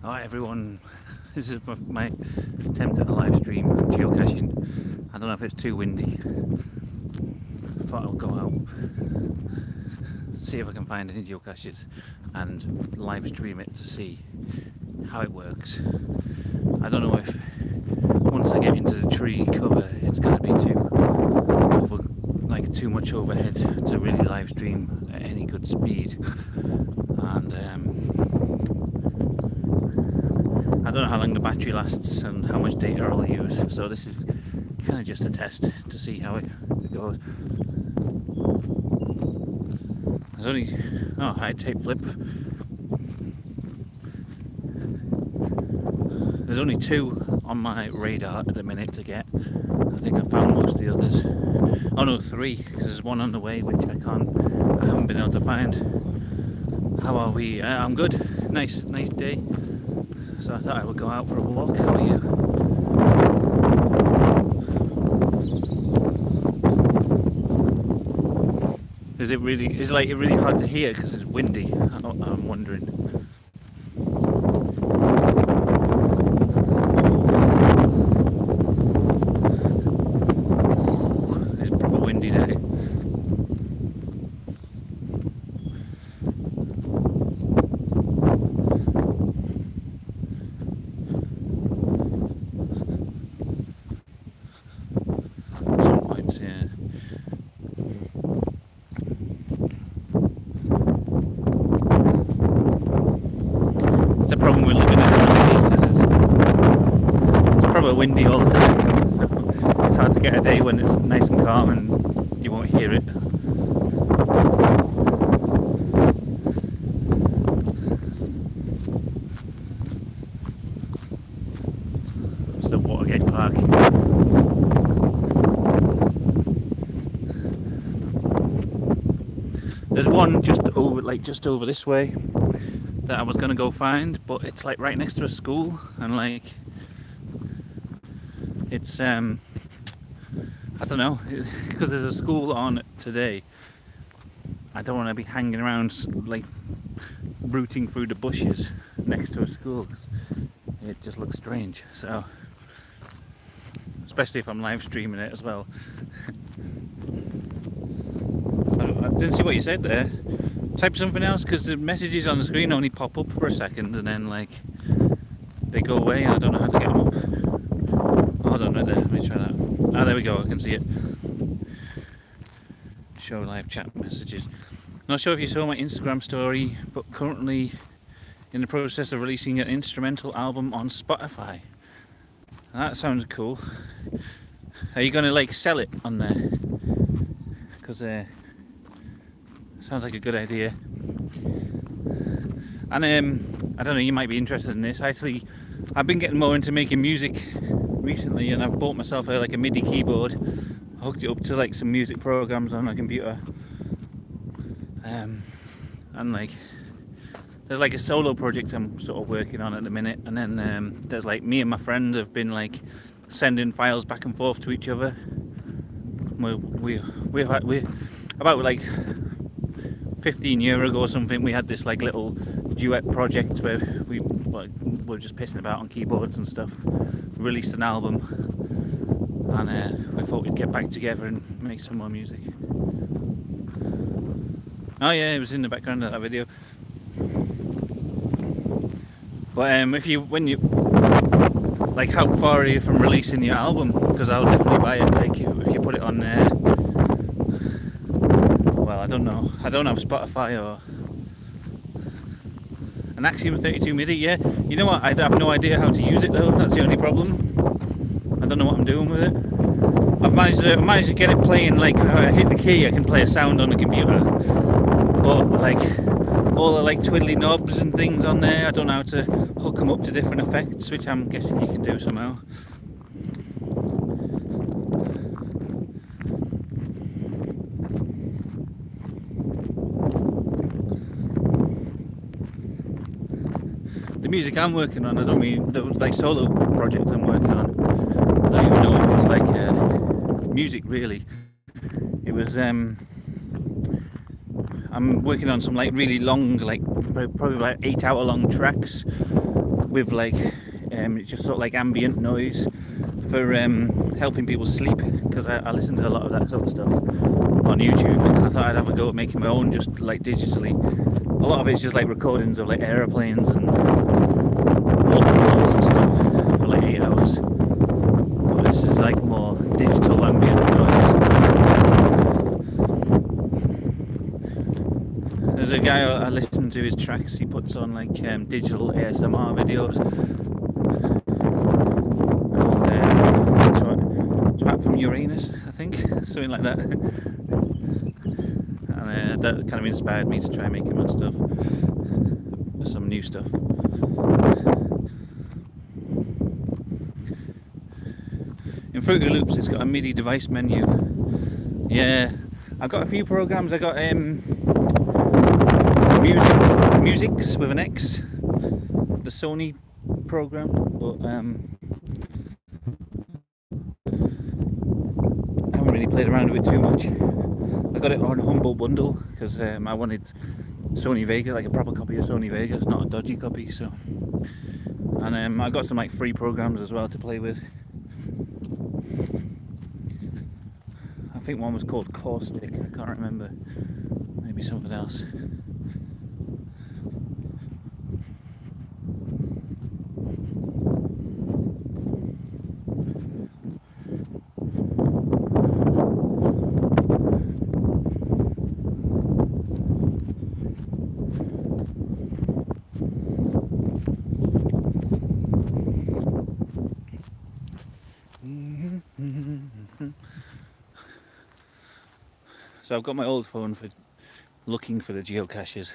Alright everyone, this is my attempt at a live stream geocaching. I don't know if it's too windy. I thought I'll go out, see if I can find any geocaches and live stream it to see how it works. I don't know if once I get into the tree cover it's going to be too much overhead to really live stream at any good speed, and I don't know how long the battery lasts and how much data I'll use, so this is kind of just a test to see how it goes. There's only, oh, high tape flip. There's only 2 on my radar at the minute to get. I think I found most of the others. Oh no, 3, because there's 1 on the way which I haven't been able to find. How are we? I'm good. Nice day. So I thought I would go out for a walk. How are you? Is it really hard to hear because it's windy? I'm wondering. It's a proper windy day. Some points, yeah. The problem with living in the northeast is it's probably windy all the time, so it's hard to get a day when it's nice and calm and you won't hear it. It's the Watergate Park. There's one just over this way that I was gonna go find, but it's like right next to a school, and like it's I don't know, because there's a school on today. I don't want to be hanging around like rooting through the bushes next to a school. It just looks strange. So especially if I'm live streaming it as well. I didn't see what you said there. Type something else, because the messages on the screen only pop up for a second and then like they go away and I don't know how to get them up. Oh, hold on, right there, let me try that. Ah, there we go, I can see it. Show live chat messages. Not sure if you saw my Instagram story, but currently in the process of releasing an instrumental album on Spotify. That sounds cool. Are you gonna like sell it on there? Because sounds like a good idea. And I don't know, you might be interested in this. Actually, I've been getting more into making music recently, and I've bought myself a MIDI keyboard, hooked it up to like some music programs on my computer, and like there's like a solo project I'm sort of working on at the minute, and then there's like me and my friend have been like sending files back and forth to each other. We're about like 15 years ago or something, we had this like little duet project where we were just pissing about on keyboards and stuff. We released an album, and we thought we'd get back together and make some more music. Oh yeah, it was in the background of that video. But like, how far are you from releasing your album? Because I'll definitely buy it. Like, if you put it on there. Well, I don't know. I don't have Spotify or an Axiom 32 MIDI. Yeah, you know what? I have no idea how to use it though. That's the only problem. I don't know what I'm doing with it. I've managed to get it playing. Like, if I hit the key, I can play a sound on the computer. But like all the like twiddly knobs and things on there, I don't know how to hook them up to different effects, which I'm guessing you can do somehow. The music I'm working on, I don't mean the like solo projects I'm working on. I don't even know if it's like music really. It was I'm working on some like really long, like probably like 8-hour long tracks with like it's just sort of like ambient noise for helping people sleep, because I listen to a lot of that sort of stuff on YouTube. I thought I'd have a go at making my own, just like digitally. A lot of it's just like recordings of like aeroplanes and waterfalls and stuff for like 8 hours. But this is like more digital ambient noise. There's a guy I listen to his tracks. He puts on like digital ASMR videos called Twat from Uranus, I think, something like that. And that kind of inspired me to try making my stuff, some new stuff. In Fruity Loops, it's got a MIDI device menu. Yeah, I've got a few programs. I got Musics with an X, the Sony program, but I haven't really played around with it too much. I got it on Humble Bundle because I wanted Sony Vega, like a proper copy of Sony Vega, not a dodgy copy. So, and I got some like free programs as well to play with. I think one was called Caustic. I can't remember. Maybe something else. So I've got my old phone for looking for the geocaches.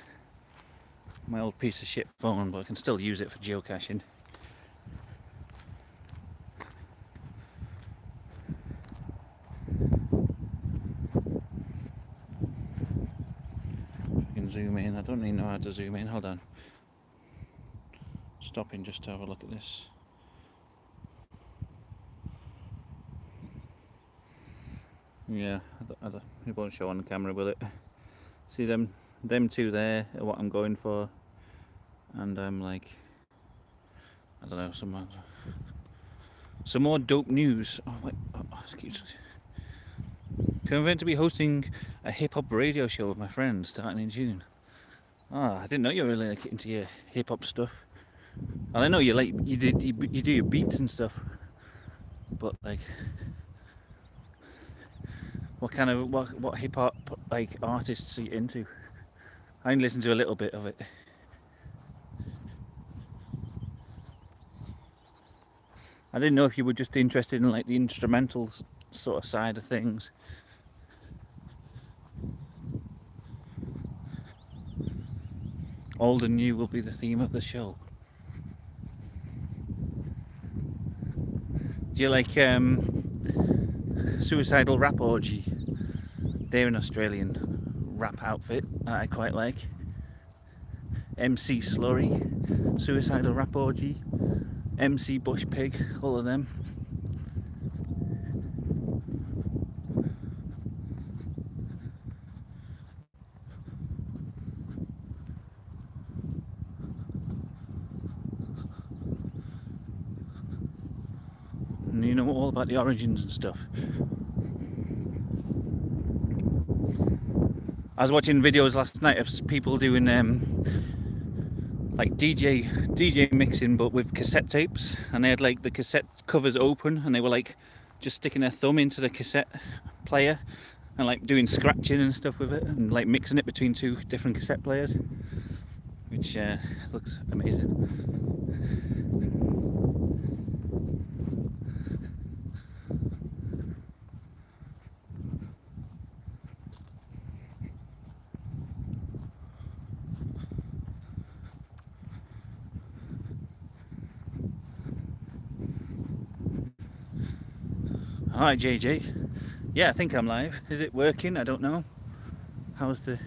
My old piece of shit phone, but I can still use it for geocaching. If I can zoom in, I don't really know how to zoom in. Hold on. Stopping just to have a look at this. Yeah, it won't show on the camera, will it? See them two there are what I'm going for, and I'm like, I don't know, some more dope news. Oh wait, excuse me. I'm going to be hosting a hip hop radio show with my friends starting in June. Ah, I didn't know you were really like into your hip hop stuff. And I know you like you do your beats and stuff, but like, what kind of what hip hop like artists are you into? I only listened to a little bit of it. I didn't know if you were just interested in like the instrumentals sort of side of things. Old and new will be the theme of the show. Do you like Suicidal Rap Orgy? They're an Australian rap outfit that I quite like. MC Slurry, Suicidal Rap Orgy, MC Bush Pig, all of them. And you know all about the origins and stuff. I was watching videos last night of people doing like DJ mixing, but with cassette tapes, and they had like the cassette covers open, and they were like just sticking their thumb into the cassette player and like doing scratching and stuff with it, and like mixing it between two different cassette players, which looks amazing. Hi JJ. Yeah, I think I'm live. Is it working? I don't know. How's the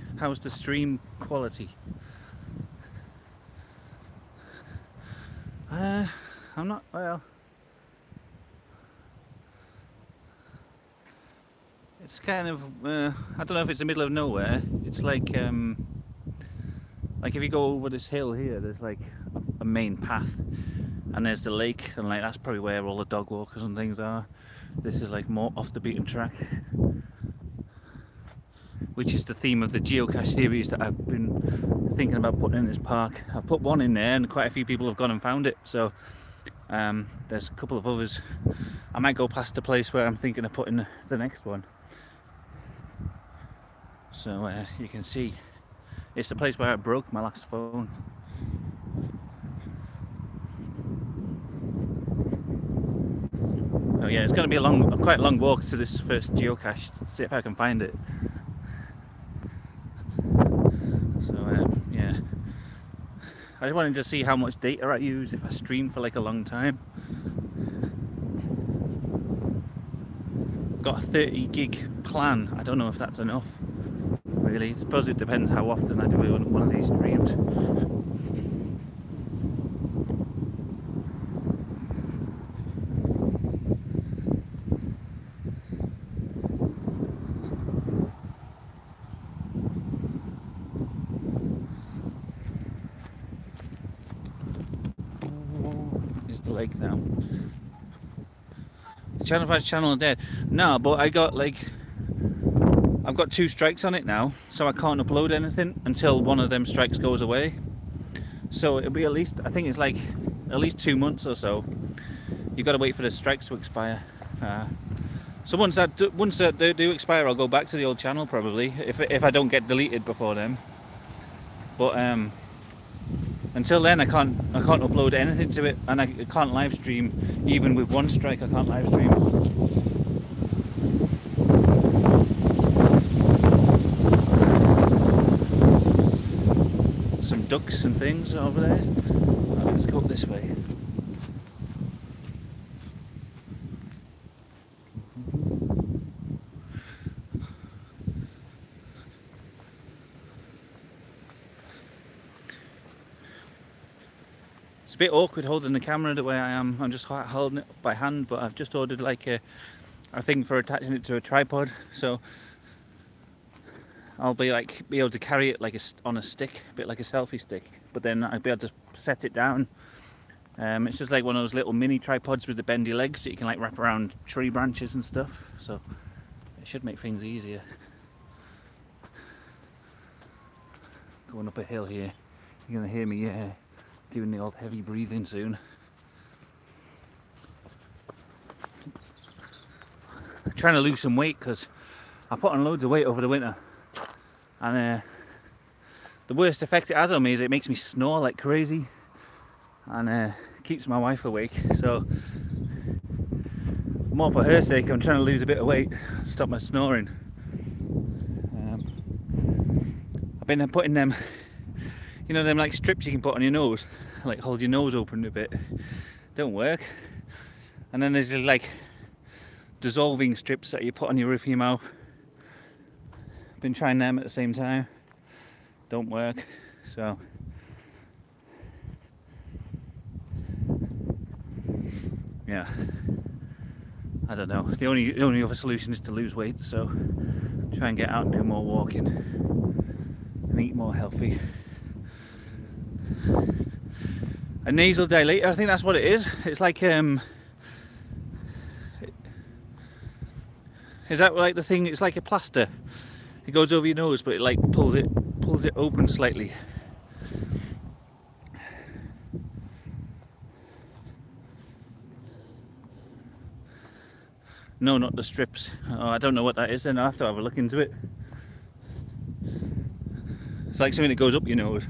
stream quality? I'm not well. It's kind of I don't know if it's the middle of nowhere. It's like if you go over this hill here, there's like a main path, and there's the lake, and like that's probably where all the dog walkers and things are. This is like more off the beaten track, which is the theme of the geocache series that I've been thinking about putting in this park. I've put one in there and quite a few people have gone and found it, so there's a couple of others. I might go past the place where I'm thinking of putting the next one. So you can see it's the place where I broke my last phone. Oh yeah, it's going to be a quite long walk to this first geocache to see if I can find it. So yeah, I just wanted to see how much data I use if I stream for like a long time. Got a 30 gig plan. I don't know if that's enough, really. I suppose it depends how often I do one of these streams. Is the lake now? Channel 5's channel are dead. No, but I've got 2 strikes on it now, so I can't upload anything until one of them strikes goes away. So it'll be at least, I think it's like at least 2 months or so. You've got to wait for the strikes to expire. So once they do expire, I'll go back to the old channel probably, if I don't get deleted before then. But until then, I can't upload anything to it, and I can't live stream. Even with 1 strike, I can't live stream. Some ducks and things over there. Let's go up this way. It's a bit awkward holding the camera the way I am. I'm just holding it by hand, but I've just ordered like a thing for attaching it to a tripod, so I'll be able to carry it like on a stick, a bit like a selfie stick. But then I'll be able to set it down. It's just like one of those little mini tripods with the bendy legs that you can like wrap around tree branches and stuff. So it should make things easier. Going up a hill here, you're gonna hear me doing the old heavy breathing soon. I'm trying to lose some weight because I put on loads of weight over the winter, and the worst effect it has on me is it makes me snore like crazy, and keeps my wife awake. So more for her sake, I'm trying to lose a bit of weight, stop my snoring. I've been putting them, you know, them like strips you can put on your nose, like hold your nose open a bit. Don't work. And then there's like dissolving strips that you put on your roof of your mouth. Been trying them at the same time. Don't work. So yeah, I don't know. The only other solution is to lose weight. So try and get out and do more walking and eat more healthy. A nasal dilator, I think that's what it is. It's like is that like the thing? It's like a plaster. It goes over your nose, but it like pulls it open slightly. No, not the strips. Oh, I don't know what that is. Then I'll have to have a look into it. It's like something that goes up your nose.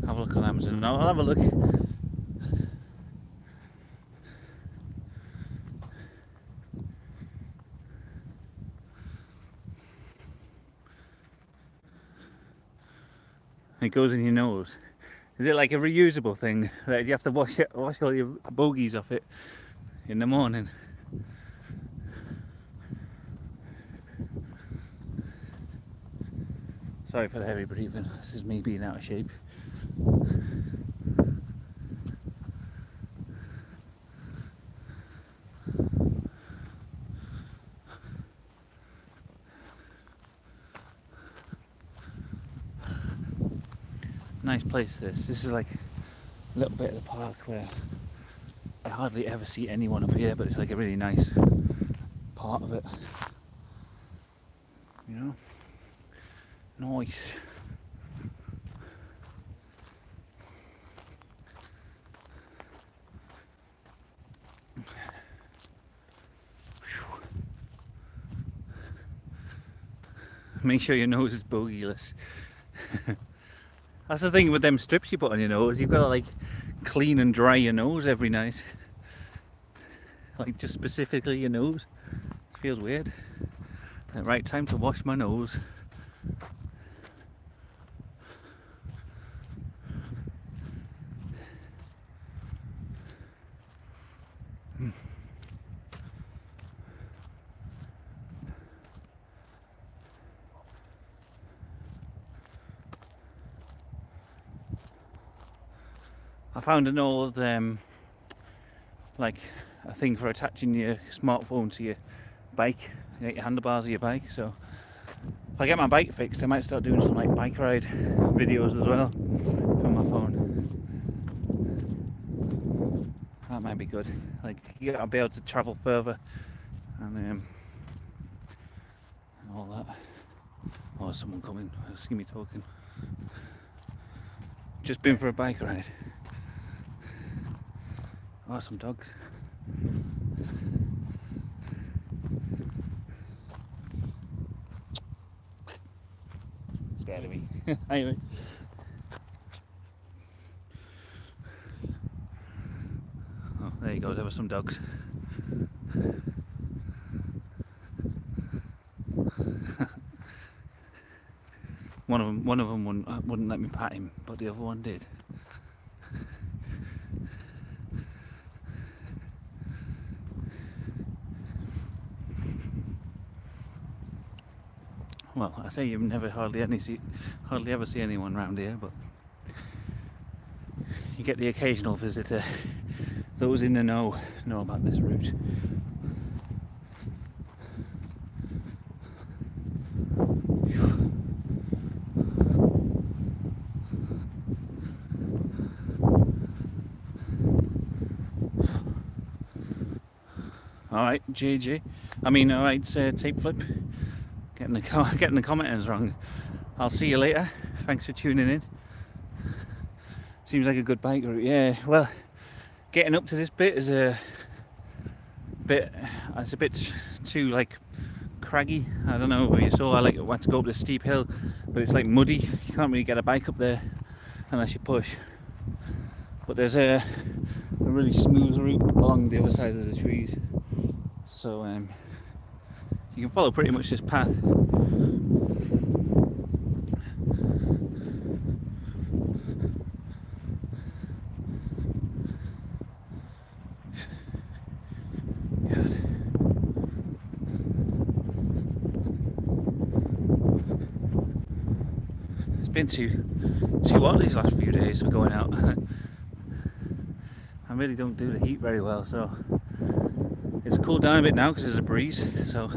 Have a look on Amazon now. I'll have a look. It goes in your nose. Is it like a reusable thing that you have to wash all your bogies off it in the morning? Sorry for the heavy breathing. This is me being out of shape. nice place this. This is like a little bit of the park where I hardly ever see anyone up here, but it's like a really nice part of it. You know? Nice. Make sure your nose is bogieless. That's the thing with them strips you put on your nose. You've got to like clean and dry your nose every night. Like just specifically your nose. It feels weird. Right, time to wash my nose. I found an old like a thing for attaching your smartphone to your bike, your handlebars of your bike. So if I get my bike fixed, I might start doing some like bike ride videos as well from my phone. That might be good. Like I'll be able to travel further and all that. Oh, there's someone coming. They'll see me talking. Just been for a bike ride. Oh, some dogs. Scared of me. Anyway. Oh, there you go. There were some dogs. One of them wouldn't let me pat him, but the other one did. Well, I say you never hardly ever see anyone around here, but you get the occasional visitor. Those in the know about this route. Alright, JJ. Alright, tape flip. Getting the commenters wrong. I'll see you later. Thanks for tuning in. Seems like a good bike route. Yeah, well, getting up to this bit is a bit too like craggy. I don't know where you saw. I want to go up this steep hill, but it's like muddy. You can't really get a bike up there unless you push. But there's a really smooth route along the other side of the trees, so you can follow pretty much this path. It's been too hot these last few days for going out. I really don't do the heat very well, so it's cooled down a bit now because there's a breeze, so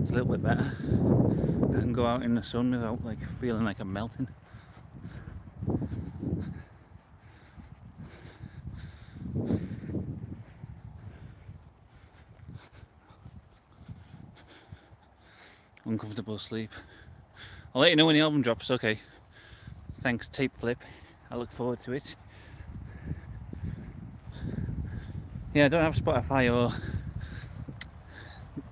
it's a little bit better. I can go out in the sun without like feeling like I'm melting. Uncomfortable sleep. I'll let you know when the album drops. Okay. Thanks, Tape Flip. I look forward to it. Yeah, I don't have Spotify or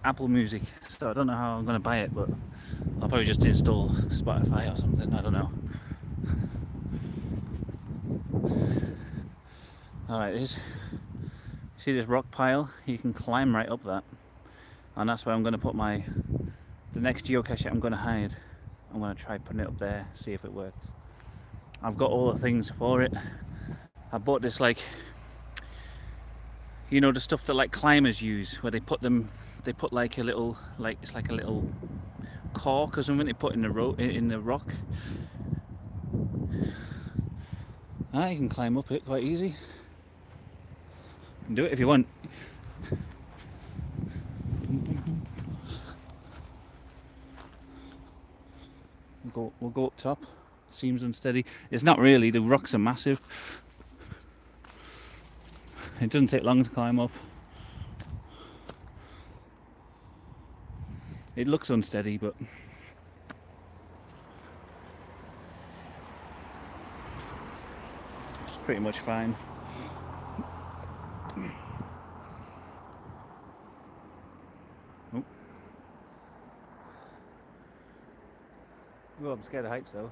Apple Music, so I don't know how I'm going to buy it, but I'll probably just install Spotify or something. I don't know. Alright, see this rock pile? You can climb right up that, and that's where I'm going to put the next geocache I'm going to hide. I'm going to try putting it up there, see if it works. I've got all the things for it. I bought this, like, you know, the stuff that like climbers use, where they put like a little, like it's like a little cork or something they put in the rock. You can climb up it quite easy. You can do it if you want. We'll go up top. seems unsteady. It's not really, the rocks are massive. It doesn't take long to climb up. It looks unsteady, but it's pretty much fine. Oh. Well, I'm scared of heights though.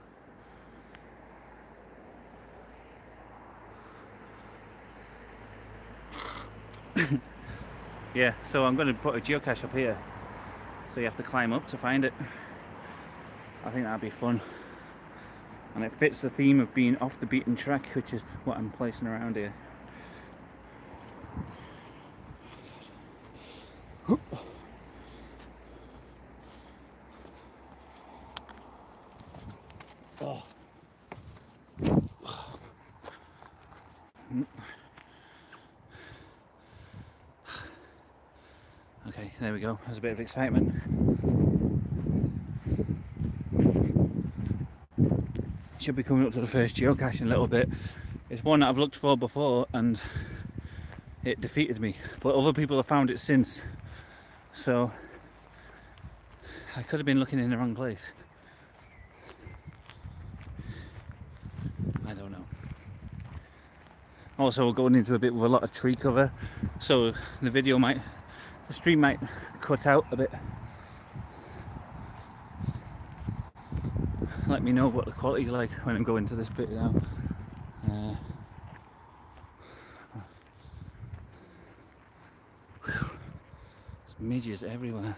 Yeah, so I'm going to put a geocache up here, so you have to climb up to find it. I think that'd be fun, and it fits the theme of being off the beaten track, which is what I'm placing around here. Oh. Okay, there we go. There's a bit of excitement. Should be coming up to the first geocache in a little bit. It's one that I've looked for before and it defeated me, but other people have found it since, so I could have been looking in the wrong place. I don't know. Also, we're going into a bit with a lot of tree cover, so the stream might cut out a bit. Let me know what the quality is like when I'm going to this bit now. There's midges everywhere.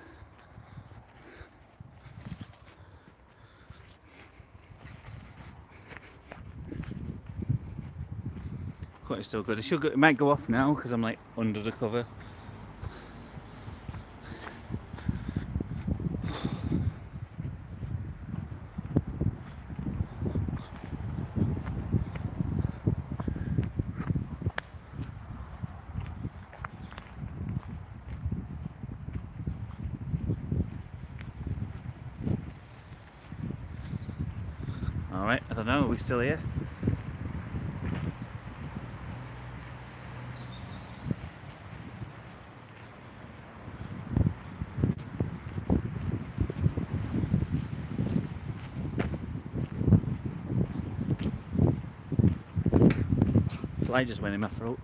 Quite still good. It might go off now because I'm like under the cover. Alright, I don't know, are we still here? Fly just went in my throat.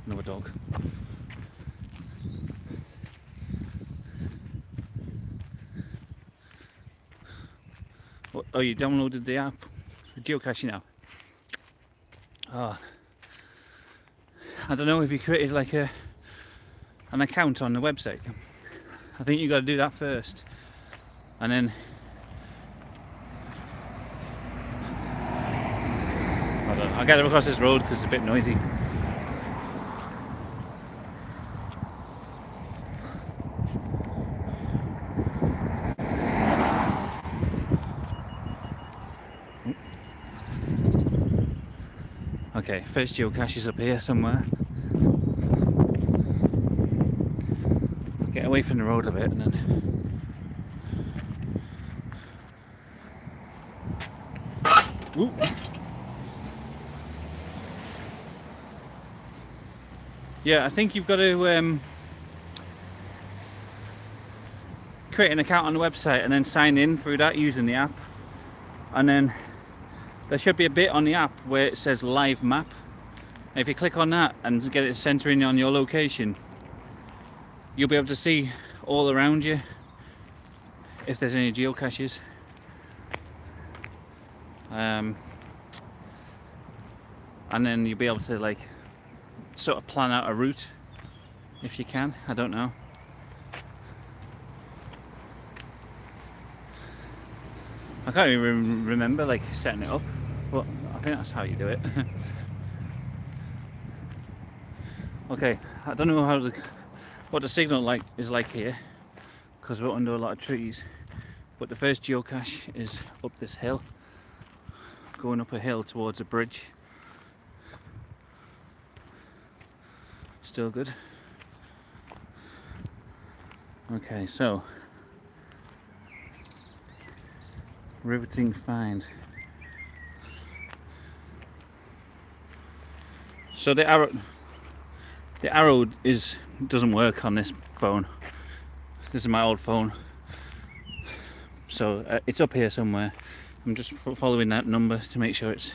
Another dog. Oh, you downloaded the app? Geocaching now? Oh. I don't know if you created like an account on the website. I think you got to do that first, and then I'll get across this road because it's a bit noisy. Okay, first geocache is up here somewhere. Get away from the road a bit and then... Ooh. Yeah, I think you've got to create an account on the website and then sign in through that using the app, and then there should be a bit on the app where it says live map. If you click on that and get it centering on your location, you'll be able to see all around you if there's any geocaches. And then you'll be able to like sort of plan out a route if you can. I don't know. I can't even remember like setting it up, but I think that's how you do it. Okay, I don't know what the signal is like here because we're under a lot of trees. But the first geocache is up this hill, going up a hill towards a bridge. Still good. Okay, so riveting find. So the arrow doesn't work on this phone. This is my old phone. So it's up here somewhere. I'm just following that number to make sure it's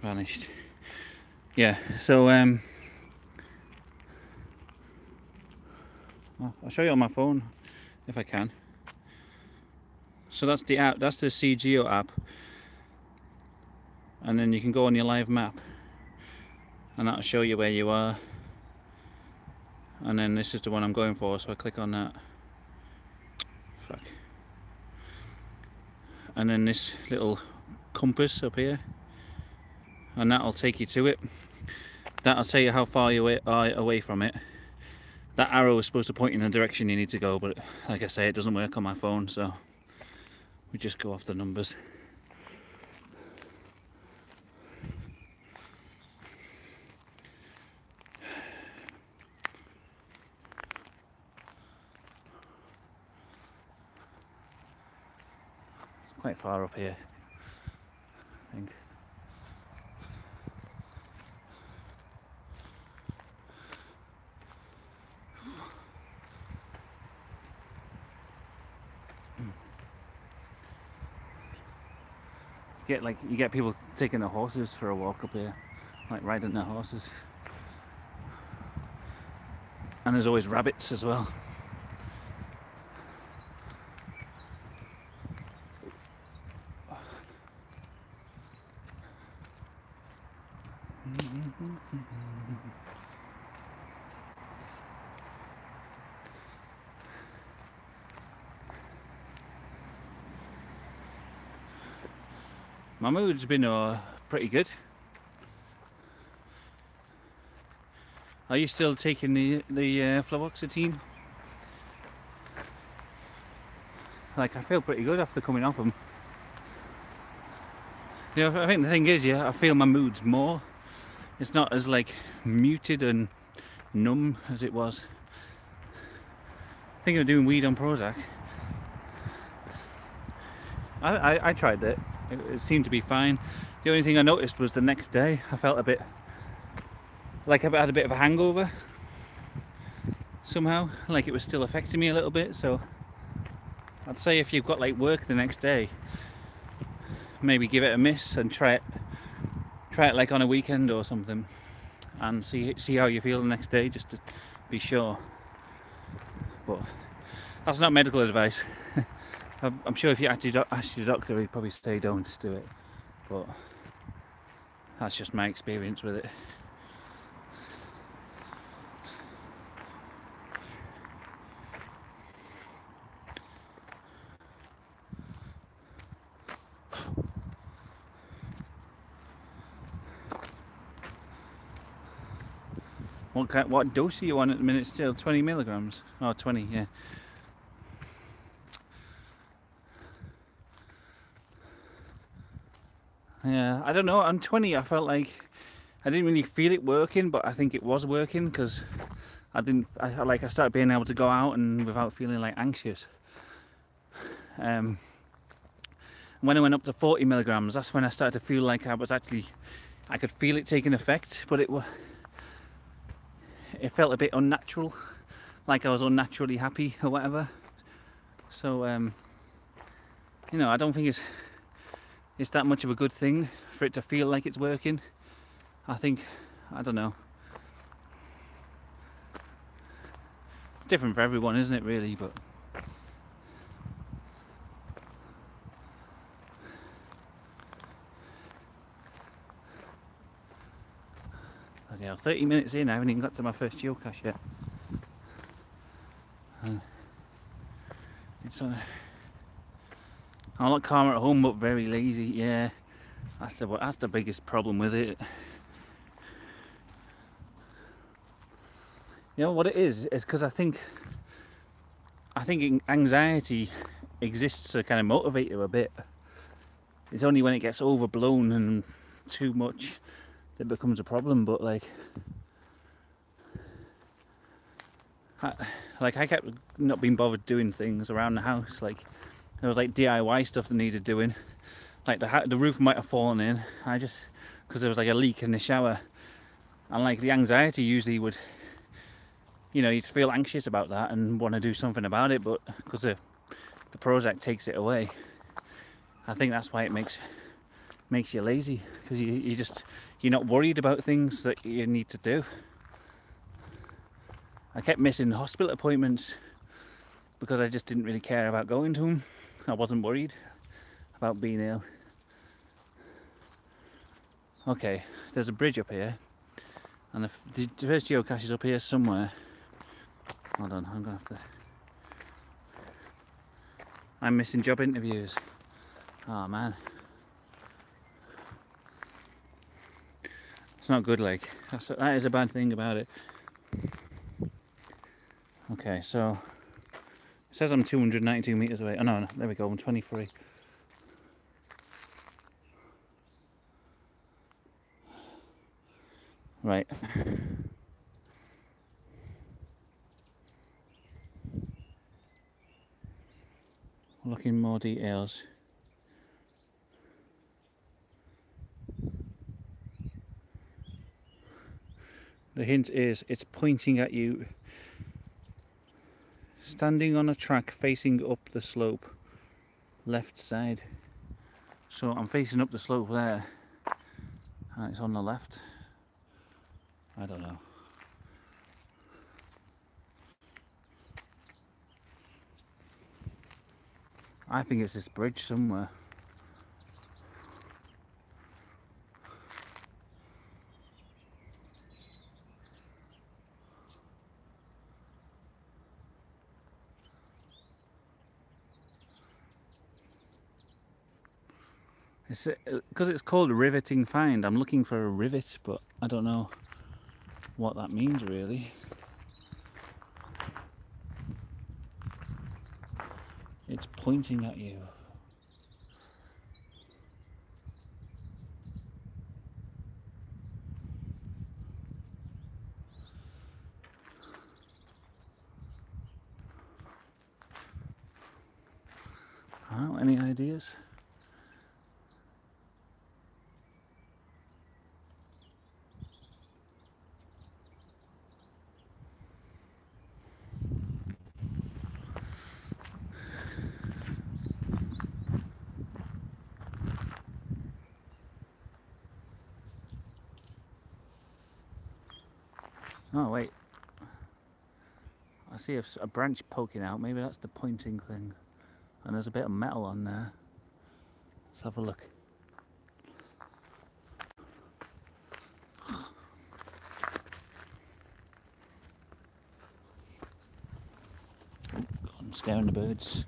vanished. Yeah, so I'll show you on my phone if I can. So that's the app, that's the CGeo app, and then you can go on your live map and that'll show you where you are. And then this is the one I'm going for, so I click on that. Fuck. And then this little compass up here, and that'll take you to it. That'll tell you how far you are away from it. That arrow is supposed to point in the direction you need to go, but like I say, it doesn't work on my phone, so we just go off the numbers. It's quite far up here, I think. You get people taking their horses for a walk up here, like riding their horses. And there's always rabbits as well. My mood's been pretty good. Are you still taking the fluoxetine? Like, I feel pretty good after coming off them. You know, I think the thing is, yeah, I feel my mood's more. It's not as like muted and numb as it was. Thinking of doing weed on Prozac. I tried it. It seemed to be fine. The only thing I noticed was the next day I felt a bit like I had a bit of a hangover somehow, like it was still affecting me a little bit. So I'd say if you've got like work the next day, maybe give it a miss and try it like on a weekend or something, and see how you feel the next day, just to be sure. But that's not medical advice. I'm sure if you ask your doctor, he'd probably say don't do it, but that's just my experience with it. What dose are you on at the minute still? 20 milligrams? Oh, 20, yeah. Yeah, I don't know, on 20 I felt like I didn't really feel it working, but I think it was working because I started being able to go out and without feeling like anxious. When I went up to 40 milligrams, that's when I started to feel like I could feel it taking effect, but it felt a bit unnatural, like I was unnaturally happy or whatever. So, you know, I don't think it's that much of a good thing for it to feel like it's working. I don't know. It's different for everyone, isn't it, really? But yeah, 30 minutes in, I haven't even got to my first geocache yet. It's I'm a lot calmer at home, but very lazy. Yeah, that's the biggest problem with it. You know what it is? It's because I think I think anxiety exists to kind of motivate you a bit. It's only when it gets overblown and too much that it becomes a problem. But like I kept not being bothered doing things around the house. Like there was like DIY stuff that needed doing. Like the roof might have fallen in. Because there was like a leak in the shower, and like the anxiety usually would, you'd feel anxious about that and want to do something about it, but because the Prozac takes it away, I think that's why it makes you lazy, because you're not worried about things that you need to do. I kept missing hospital appointments because I just didn't really care about going to them. I wasn't worried about being ill. Okay, there's a bridge up here, and the first geocache is up here somewhere. Hold on, I'm gonna have to. I'm missing job interviews. Oh man, it's not good. Like that is a bad thing about it. Okay, so it says I'm 292 meters away. Oh no, there we go. I'm 23. Right. Looking more details. The hint is it's pointing at you. Standing on a track facing up the slope, left side. So I'm facing up the slope there, and it's on the left. I don't know. I think it's this bridge somewhere. Because it's called riveting find, I'm looking for a rivet, but I don't know what that means really. It's pointing at you. Oh, any ideas? Oh wait, I see a branch poking out. Maybe that's the pointing thing. And there's a bit of metal on there. Let's have a look. I'm scaring the birds.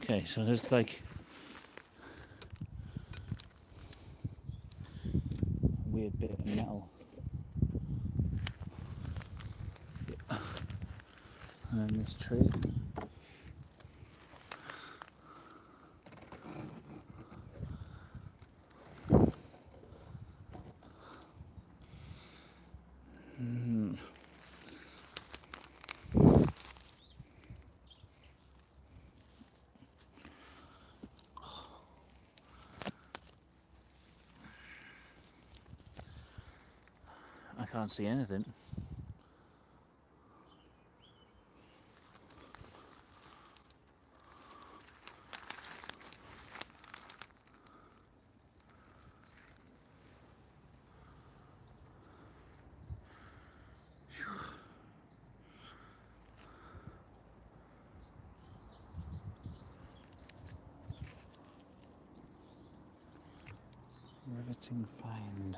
Okay, so there's like a weird bit of metal. Yeah. And then this tree. I can't see anything. Riveting find.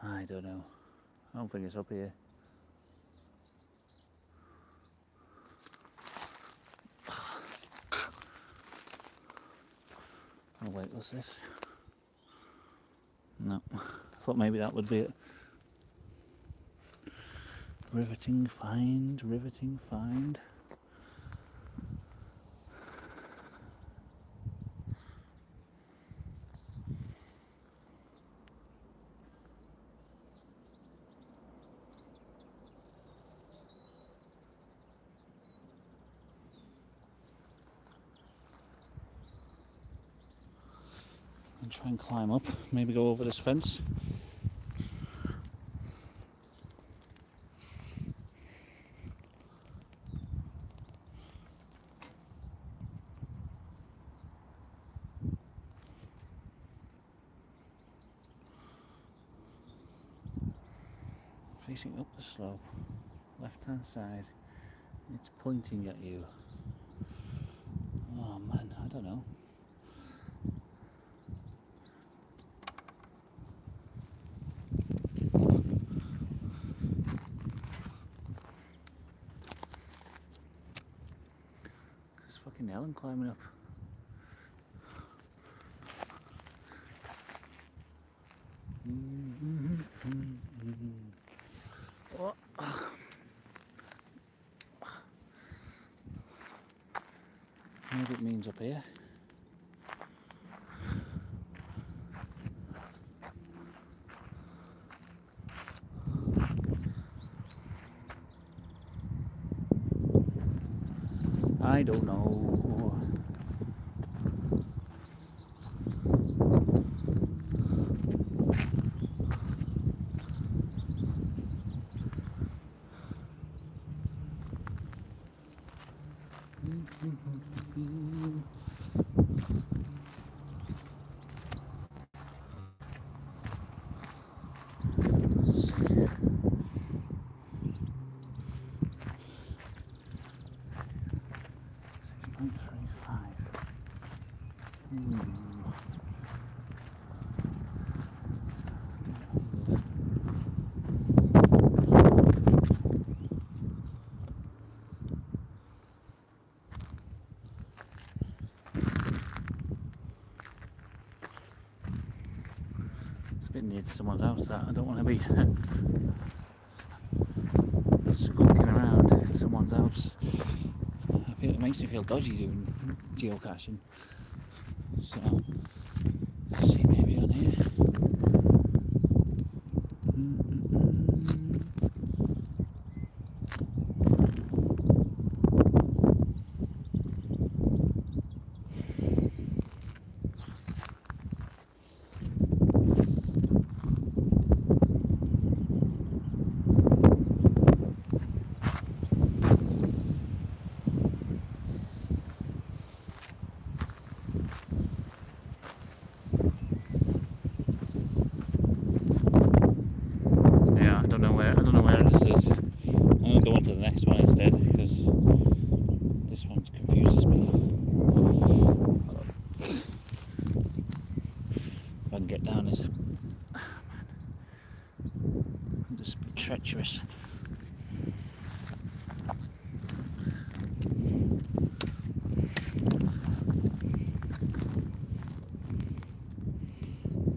I don't know. I don't think it's up here. Oh wait, what's this? No, I thought maybe that would be it. Riveting find, riveting find. And try and climb up, maybe go over this fence. Facing up the slope, left hand side, it's pointing at you. Oh man, I don't know. There's fucking Ellen climbing up. Oh. Maybe it means up here. I don't know. It's a bit near to someone's house that I don't want to be skulking around in someone's house. I feel it makes me feel dodgy doing geocaching. So, let's see, maybe on here. I don't know where this is. I'm going to go on to the next one instead because this one confuses me. If I can get down this, just be treacherous.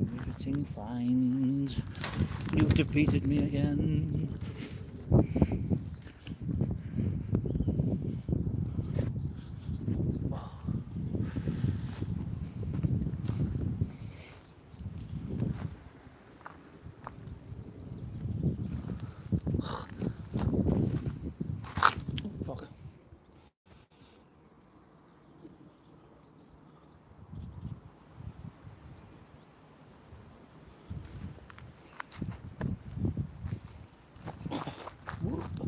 Riveting finds. You've defeated me again. Fuck. Whoop.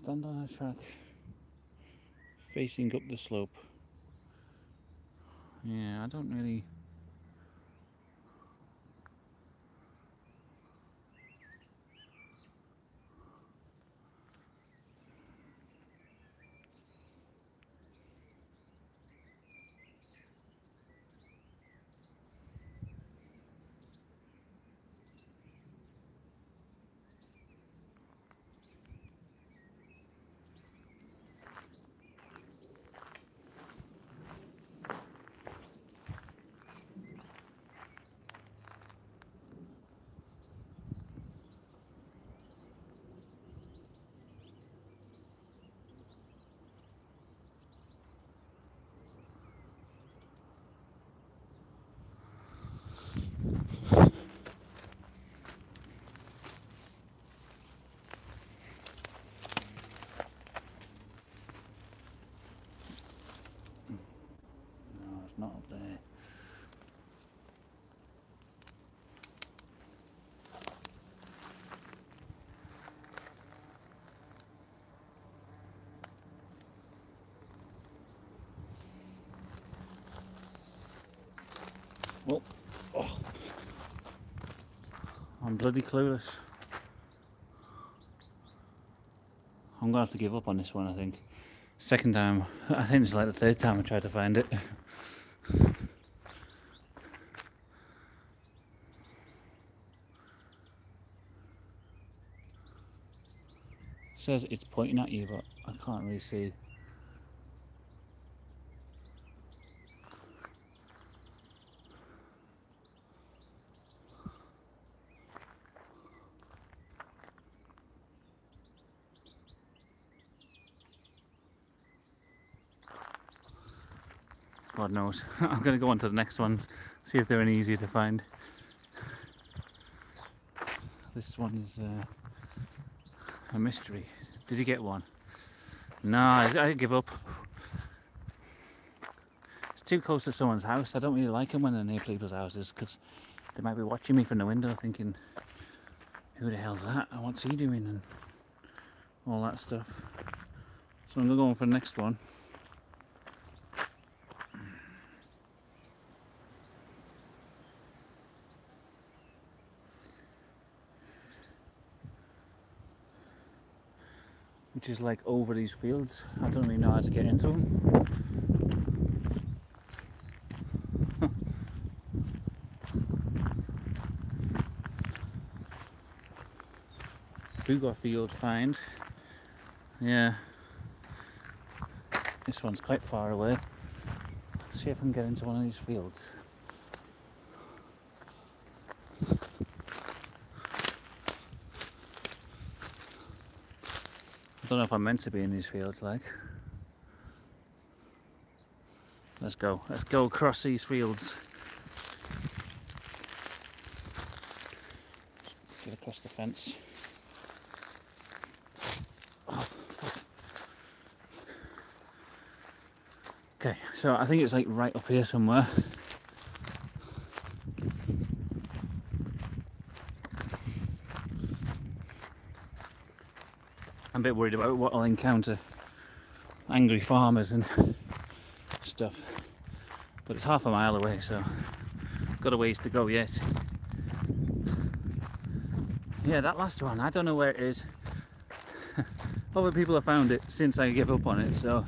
Stand on a track facing up the slope. Yeah, I don't really... Not up there. Oh, oh. I'm bloody clueless. I'm gonna have to give up on this one, I think. Second time, I think it's like the third time I tried to find it. Says it's pointing at you, but I can't really see. God knows. I'm going to go on to the next ones, see if they're any easier to find. This one is a mystery. Did you get one? No, I give up. It's too close to someone's house. I don't really like them when they're near people's houses because they might be watching me from the window thinking, who the hell's that? And what's he doing? And all that stuff. So I'm going to go on for the next one. Which is like over these fields. I don't really know how to get into them. Fugor field find. Yeah. This one's quite far away. Let's see if I can get into one of these fields. I don't know if I'm meant to be in these fields, like. Let's go across these fields. Get across the fence. Oh. Okay, so I think it's like right up here somewhere. I'm a bit worried about what I'll encounter. Angry farmers and stuff. But it's half a mile away, so got a ways to go yet. Yeah, that last one, I don't know where it is. Other people have found it since I gave up on it, so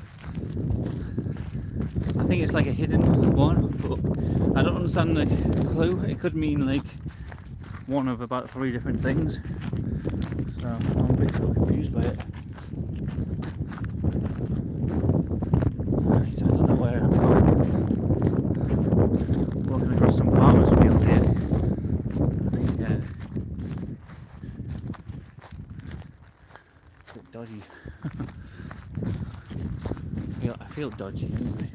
I think it's like a hidden one, but I don't understand the clue. It could mean like one of about 3 different things. So I'm a bit so confused by it. Right, I don't know where I'm going. Walking across some farmers' fields here. I think it's a bit dodgy. I feel dodgy anyway.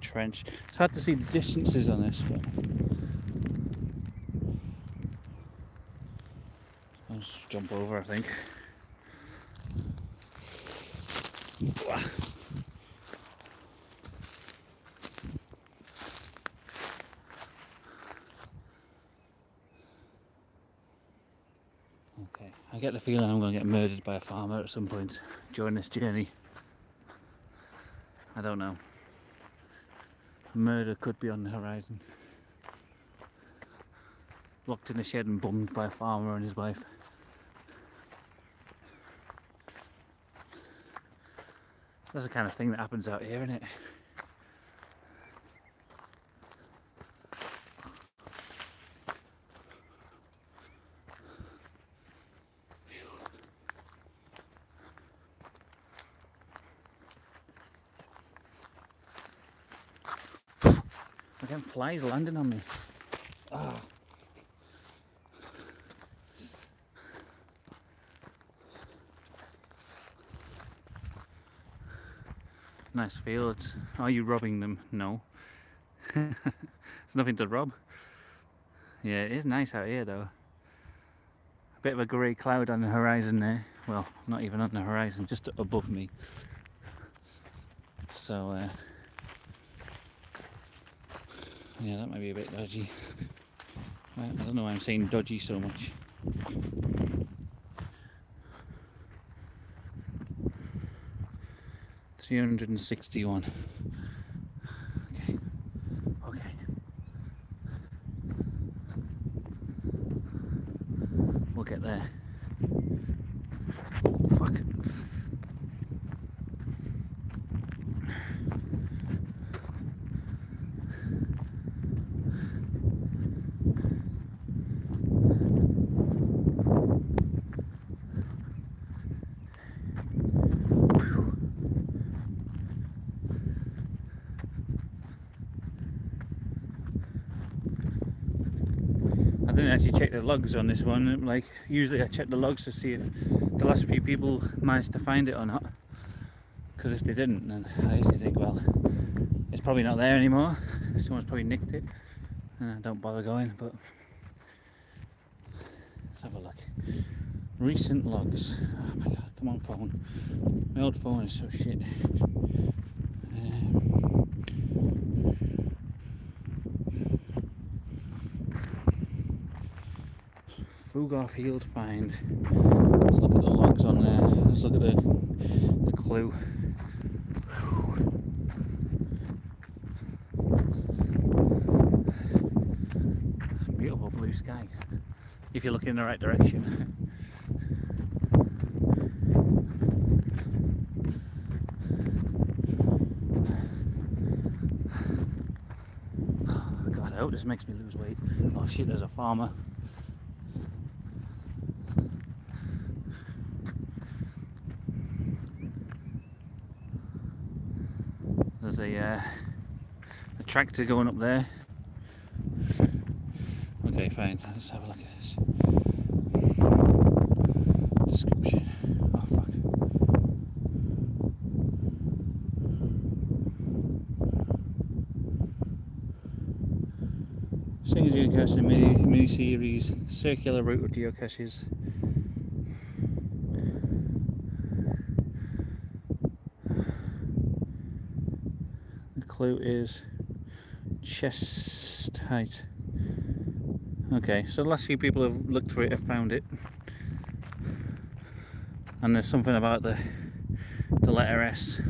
Trench. It's hard to see the distances on this, but I'll just jump over, I think. Okay, I get the feeling I'm going to get murdered by a farmer at some point during this journey. I don't know. Murder could be on the horizon. Locked in a shed and bummed by a farmer and his wife. That's the kind of thing that happens out here, isn't it? Again, flies landing on me. Ah. Nice fields. Are you robbing them? No. There's nothing to rob. Yeah, it is nice out here though. A bit of a grey cloud on the horizon there. Well, not even on the horizon, just above me. So, yeah, that might be a bit dodgy. I don't know why I'm saying dodgy so much. $361. Okay. Okay. We'll get there. Fuck. I didn't actually check the logs on this one. Like, usually I check the logs to see if the last few people managed to find it or not. Because if they didn't, then I usually think, well, it's probably not there anymore. Someone's probably nicked it. And I don't bother going, but let's have a look. Recent logs. Oh my god, come on phone. My old phone is so shit. Fugar Field find. Let's look at the logs on there. Let's look at the clue. It's a beautiful blue sky. If you look in the right direction. God, I hope this makes me lose weight. Oh shit, there's a farmer. There's a tractor going up there. Okay, fine. Let's have a look at this. Description. Oh fuck. Single geocaching mini-series, circular route of geocaches. The clue is chest height. Okay, so the last few people have looked for it have found it. And there's something about the letter S.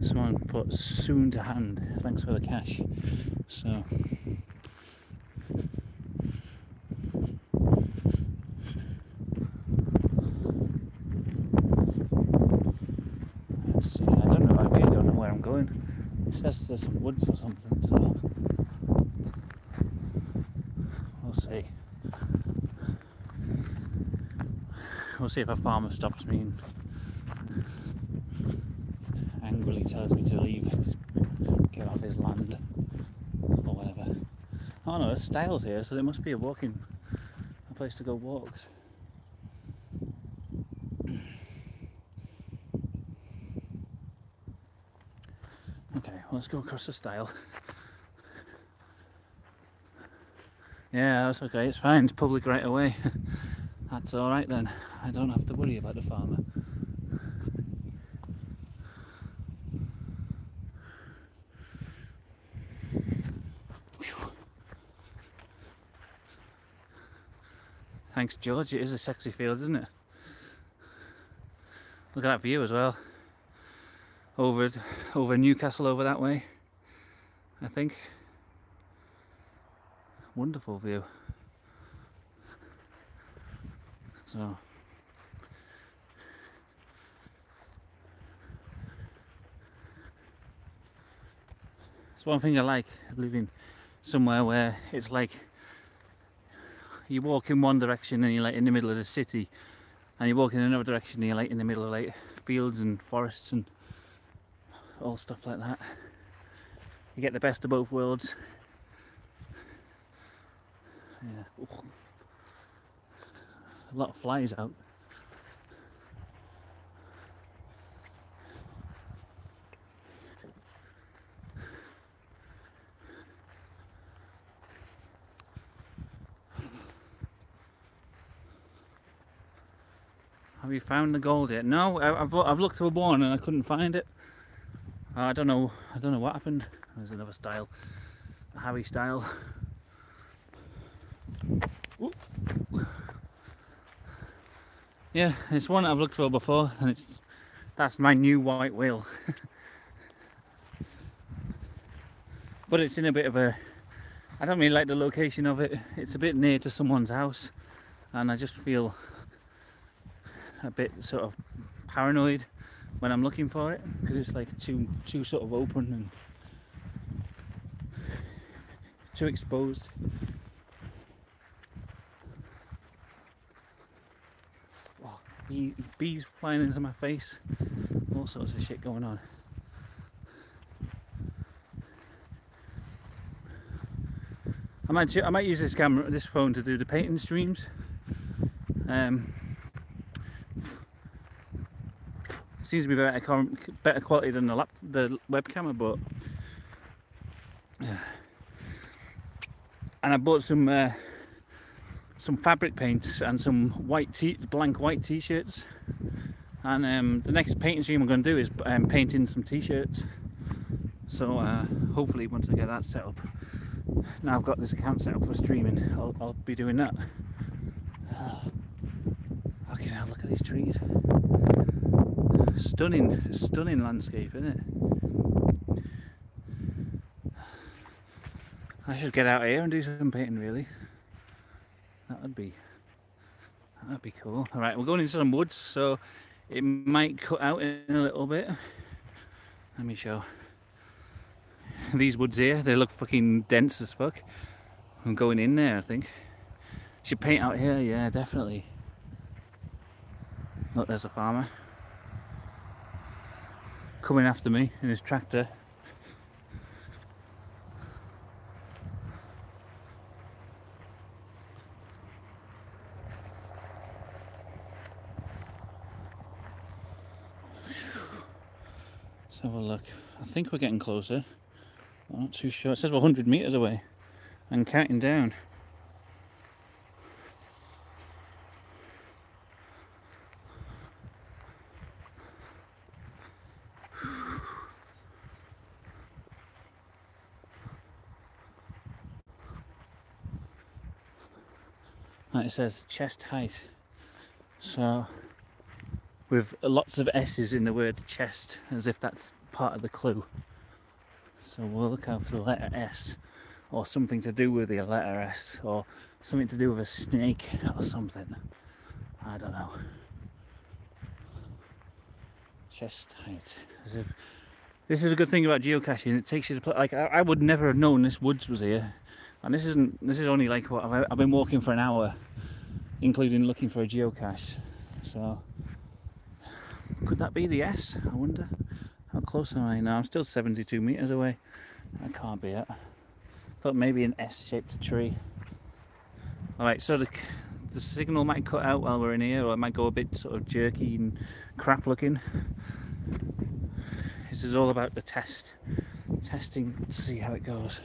Someone put soon to hand. Thanks for the cash. So let's see. I don't know. I really don't know where I'm going. It says there's some woods or something. So we'll see. We'll see if a farmer stops me and angrily tells me to leave, get off his land, or whatever. Oh no, there's stiles here, so there must be a place to go walks. Okay, well, let's go across the stile. Yeah, that's okay, it's fine, it's public right away. That's alright then, I don't have to worry about the farmer. Thanks George, it is a sexy field, isn't it? Look at that view as well. Over Newcastle over that way, I think. Wonderful view. So it's one thing I like, living somewhere where it's like you walk in one direction and you're like in the middle of the city, and you walk in another direction and you're like in the middle of like fields and forests and all stuff like that. You get the best of both worlds. Yeah. Ooh. A lot of flies out. Have you found the gold yet? No, I've looked for one and I couldn't find it. I don't know what happened. There's another style, a Harry style. Ooh. Yeah, it's one that I've looked for before, and that's my new white whale. But it's in a bit of a, I don't really like the location of it. It's a bit near to someone's house, and I just feel a bit sort of paranoid when I'm looking for it, because it's like too sort of open and too exposed. Oh, bees flying into my face, all sorts of shit going on. I might use this phone to do the painting streams. Seems to be better quality than the webcam, but and I bought some fabric paints and some blank white t-shirts, and the next painting stream I'm going to do is painting some t-shirts. So hopefully once I get that set up, now I've got this account set up for streaming, I'll be doing that. Okay, now look at these trees. Stunning landscape, isn't it? I should get out here and do some painting, really. That would be cool. Alright, we're going into some woods, so it might cut out in a little bit. Let me show. These woods here, they look fucking dense as fuck. I'm going in there, I think. Should paint out here, yeah, definitely. Look, there's a farmer coming after me in his tractor. Let's have a look. I think we're getting closer. I'm not too sure. It says we're 100 metres away and counting down. Like it says chest height, so with lots of S's in the word chest, as if that's part of the clue. So we'll look out for the letter S, or something to do with the letter S, or something to do with a snake or something. I don't know. Chest height. As if this is a good thing about geocaching. It takes you to like I would never have known this woods was here. And this is only like what I've been walking for an hour, including looking for a geocache. So could that be the S? I wonder. How close am I now? I'm still 72 metres away. That can't be it. I thought maybe an S-shaped tree. Alright, so the signal might cut out while we're in here, or it might go a bit sort of jerky and crap looking. This is all about the testing, to see how it goes.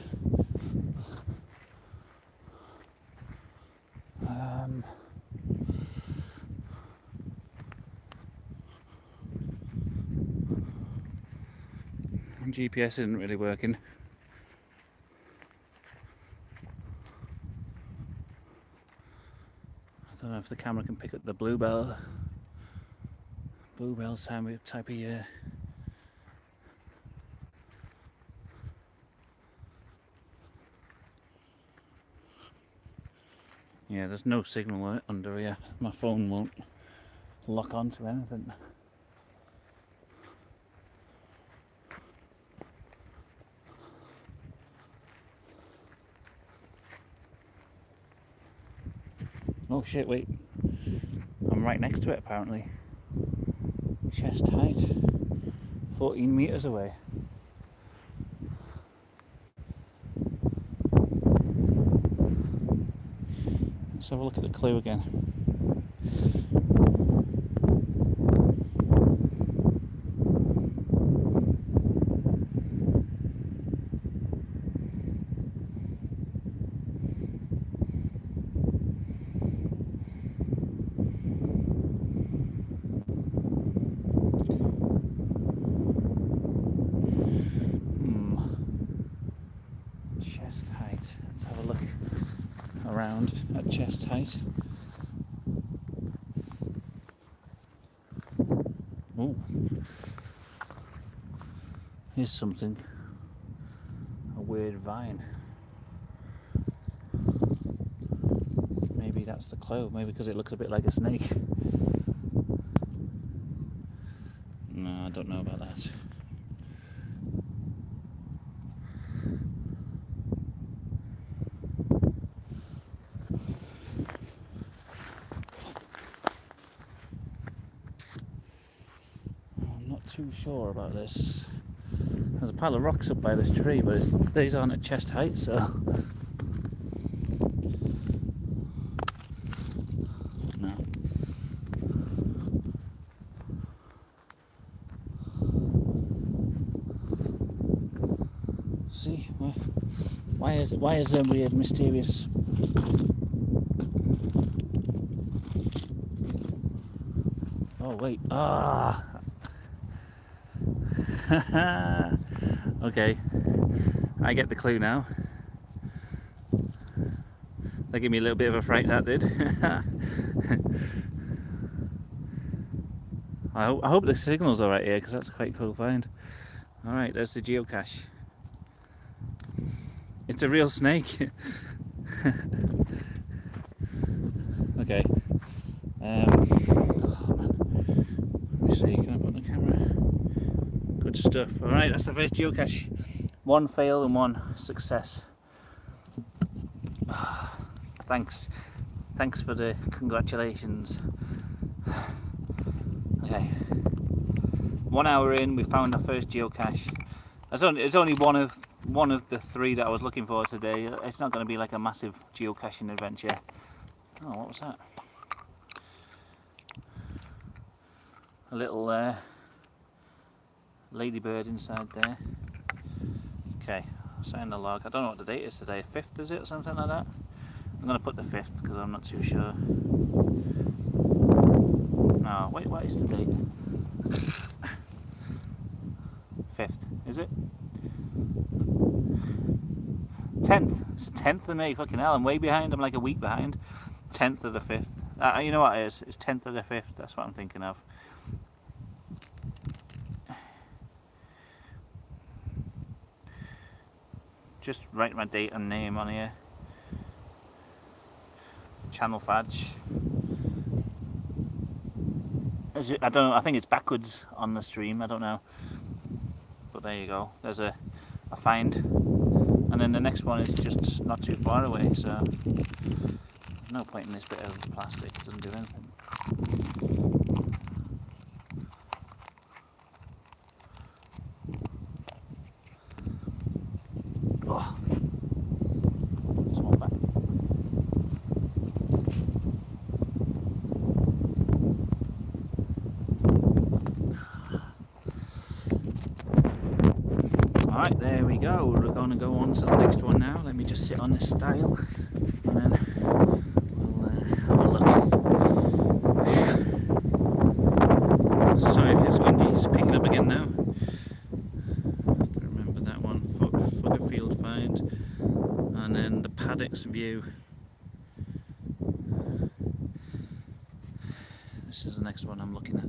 GPS isn't really working. I don't know if the camera can pick up the bluebell type of year. Yeah, there's no signal under here. My phone won't lock onto anything. Oh shit, wait. I'm right next to it apparently. Chest height. 14 metres away. Let's have a look at the clue again. Chest height. Let's have a look around at chest height. Oh, here's something. A weird vine. Maybe that's the clue. Maybe because it looks a bit like a snake. No, I don't know about that. Too sure about this. There's a pile of rocks up by this tree, but these aren't at chest height, so no. See, why is there weird, mysterious? Oh wait, okay, I get the clue now. That gave me a little bit of a fright, that did. I hope the signal's alright here, because that's a quite cool find. Alright, there's the geocache. It's a real snake. Okay. Oh man. Let me see, can I put on the camera? Good stuff. Alright, that's the first geocache. One fail and one success. Thanks for the congratulations. Okay, 1 hour in, we found our first geocache. It's only one of the three that I was looking for today. It's not going to be like a massive geocaching adventure. Oh, what was that? A little ladybird inside there. Okay, I'll sign the log. I don't know what the date is today. 5th is it, or something like that? I'm going to put the 5th because I'm not too sure. No, wait, what is the date? 5th, is it? 10th. It's the 10th of May. Fucking hell, I'm way behind. I'm like a week behind. 10th of the 5th. You know what it is? It's 10th of the 5th. That's what I'm thinking of. Just write my date and name on here. Channel Fadge. Is it, I don't know, I think it's backwards on the stream, I don't know. But there you go, there's a find. And then the next one is just not too far away, so there's no point in this bit of plastic, it doesn't do anything. Oh. Small back. Alright, there we go. We're going to go on to the next one now. Let me just sit on this stile and then we'll have a look. Sorry if it's windy, it's picking up again now. This is the next one I'm looking at.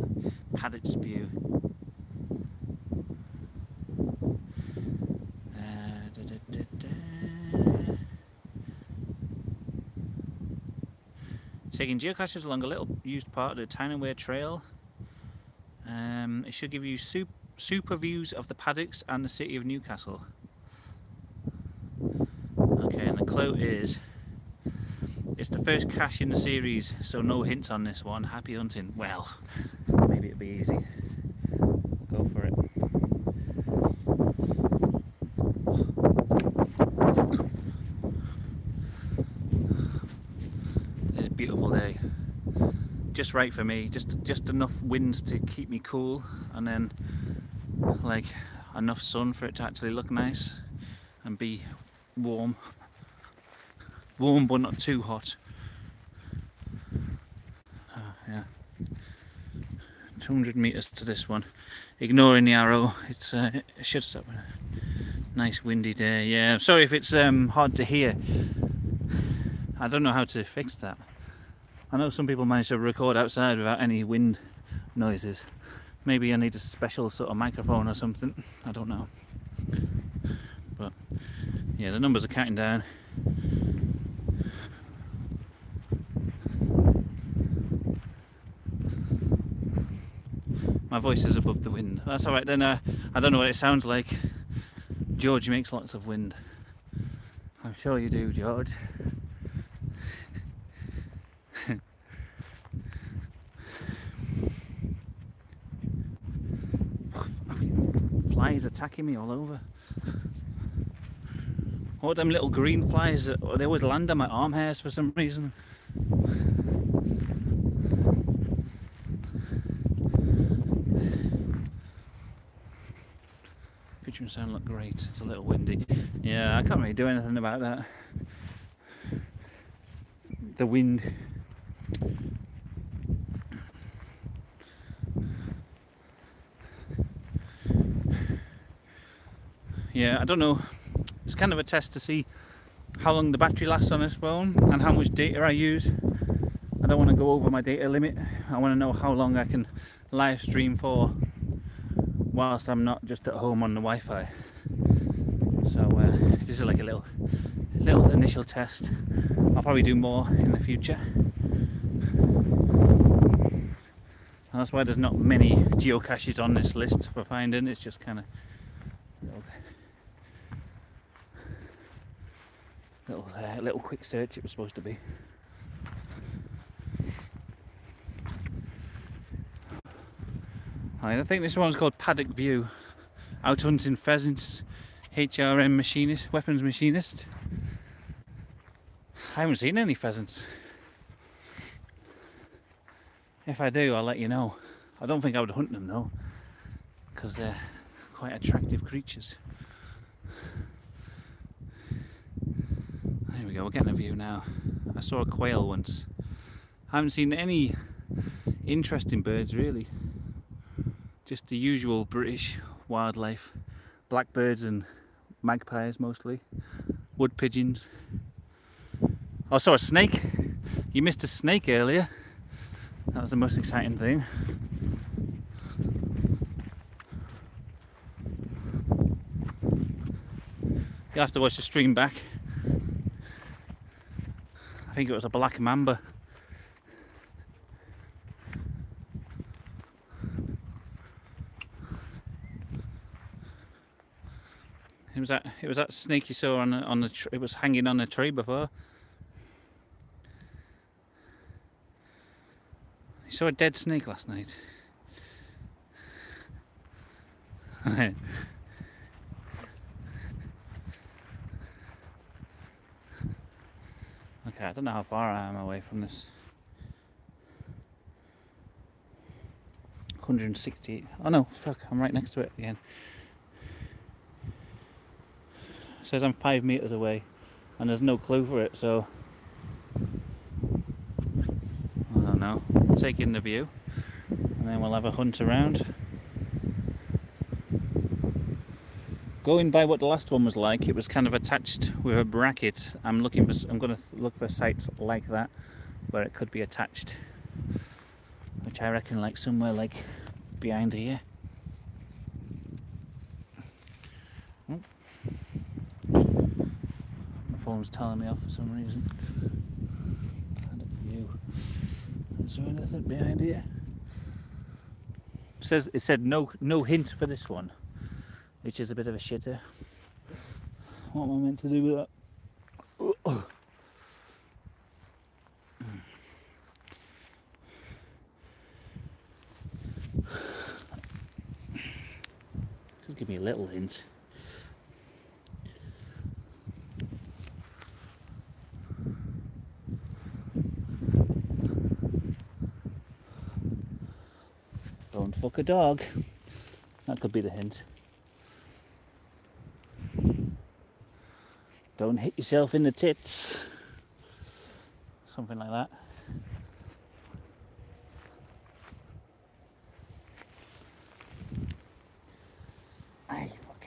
Paddocks View. Taking geocaches along a little used part of the Tyneway Trail. It should give you super views of the paddocks and the city of Newcastle. Okay, and the quote is, it's the first cache in the series, so no hints on this one. Happy hunting. Well, maybe it'll be easy. We'll go for it. It's a beautiful day. Just right for me. Just enough winds to keep me cool, and then like enough sun for it to actually look nice and be warm. Warm but not too hot. Yeah. 200 meters to this one. Ignoring the arrow, it should stop. Nice windy day. Yeah, I'm sorry if it's hard to hear. I don't know how to fix that. I know some people manage to record outside without any wind noises. Maybe I need a special sort of microphone or something. I don't know. But yeah, the numbers are counting down. My voice is above the wind. That's alright then. I don't know what it sounds like. George makes lots of wind. I'm sure you do, George. Flies attacking me all over. All them little green flies, they always land on my arm hairs for some reason. Picture and sound look great. It's a little windy. Yeah, I can't really do anything about that. The wind. Yeah, I don't know. It's kind of a test to see how long the battery lasts on this phone and how much data I use. I don't want to go over my data limit. I want to know how long I can live stream for whilst I'm not just at home on the Wi-Fi. So this is like a little initial test. I'll probably do more in the future. And that's why there's not many geocaches on this list for finding. It's just kind of little quick search it was supposed to be. I think this one's called Paddock View. Out hunting pheasants, HRM machinist, weapons machinist. I haven't seen any pheasants. If I do, I'll let you know. I don't think I would hunt them though, because they're quite attractive creatures. There we go, we're getting a view now. I saw a quail once. I haven't seen any interesting birds really. Just the usual British wildlife. Blackbirds and magpies mostly. Wood pigeons. I saw a snake. You missed a snake earlier. That was the most exciting thing. You'll have to watch the stream back. I think it was a black mamba. It was that snake you saw on the it was hanging on a tree before. You saw a dead snake last night. Okay, I don't know how far I am away from this. 160. Oh no, fuck, I'm right next to it again. It says I'm 5 meters away and there's no clue for it, so I don't know. We'll take in the view and then we'll have a hunt around. Going by what the last one was like, it was kind of attached with a bracket. I'm going to look for sites like that where it could be attached, which I reckon like somewhere like behind here. Oh. My phone's telling me off for some reason. Find a view. Is there anything behind here? It said no hint for this one, which is a bit of a shitter. What am I meant to do with that? Could give me a little hint. Don't fuck a dog. That could be the hint. Don't hit yourself in the tits. Something like that. Aye, fuck.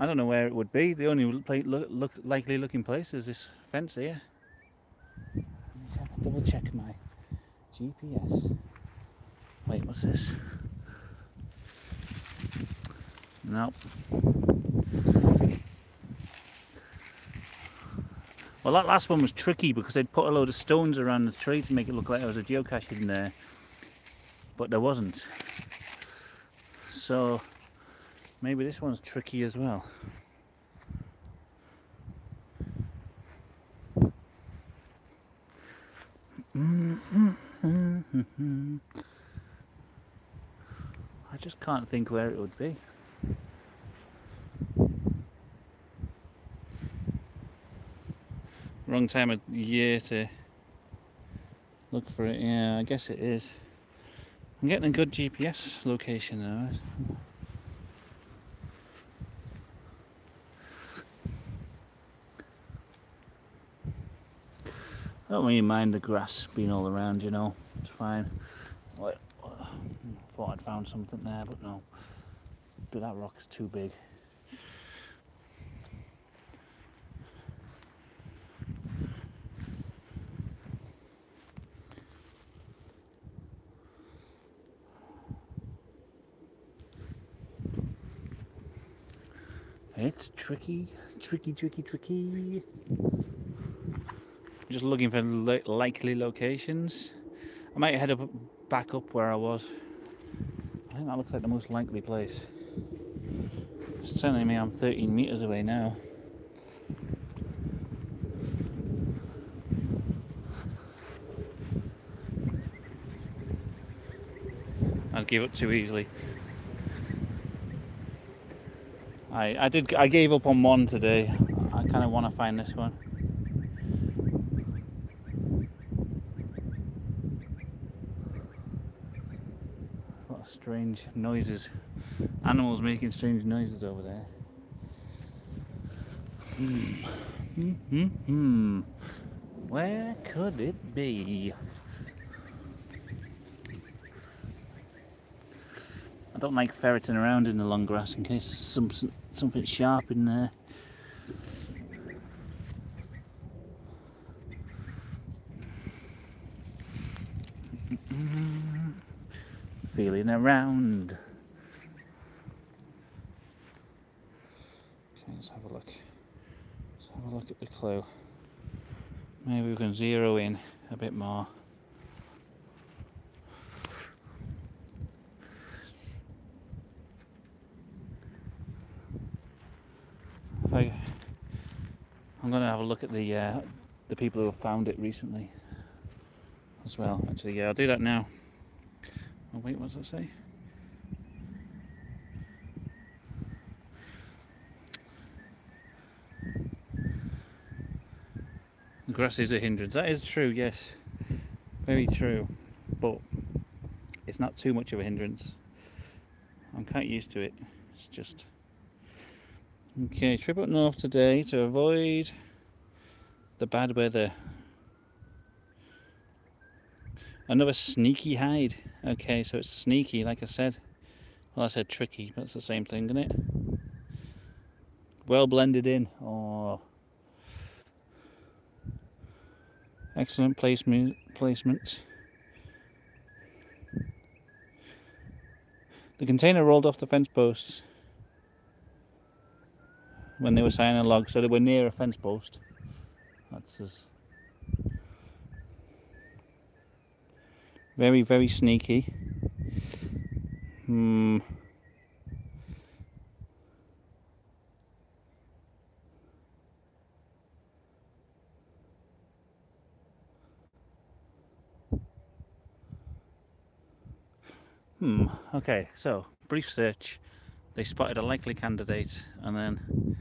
I don't know where it would be. The only likely looking place is this fence here. Double check my GPS. Wait, what's this? Nope. Well, that last one was tricky because they'd put a load of stones around the tree to make it look like there was a geocache in there, but there wasn't. So maybe this one's tricky as well. I just can't think where it would be. Wrong time of year to look for it. Yeah, I guess it is. I'm getting a good GPS location now. I don't really mind the grass being all around, you know. It's fine. Thought I'd found something there, but no. But that rock is too big. It's tricky. Just looking for likely locations. I might head back up where I was. I think that looks like the most likely place. It's telling me I'm 13 meters away now. I'd give up too easily. I gave up on one today. I kind of want to find this one. A lot of strange noises. Animals making strange noises over there. Where could it be? I don't like ferreting around in the long grass in case there's something sharp in there. Feeling around. Okay, let's have a look. Let's have a look at the clue. Maybe we can zero in a bit more. I'm going to have a look at the people who have found it recently as well. Actually, yeah, I'll do that now. Oh wait, what does it say? The grass is a hindrance. That is true, yes. Very true. But it's not too much of a hindrance. I'm quite used to it. It's just... Okay, trip up north today to avoid the bad weather. Another sneaky hide. Okay, so it's sneaky, like I said. Well, I said tricky, but it's the same thing, isn't it? Well blended in. Oh. Excellent placement. The container rolled off the fence post when they were signing a log, so they were near a fence post. That's us. Very, very sneaky. Okay, so brief search. They spotted a likely candidate, and then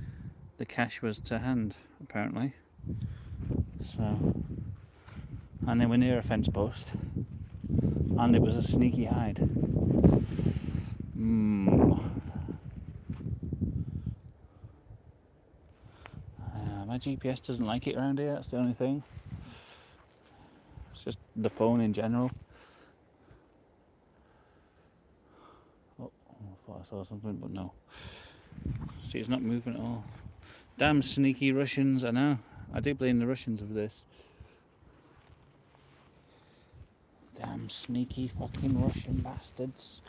the cache was to hand, apparently. So, and they were near a fence post, and it was a sneaky hide. My GPS doesn't like it around here, that's the only thing. It's just the phone in general. Oh, I thought I saw something, but no. See, it's not moving at all. Damn sneaky Russians, I know. I do blame the Russians for this. Damn sneaky fucking Russian bastards.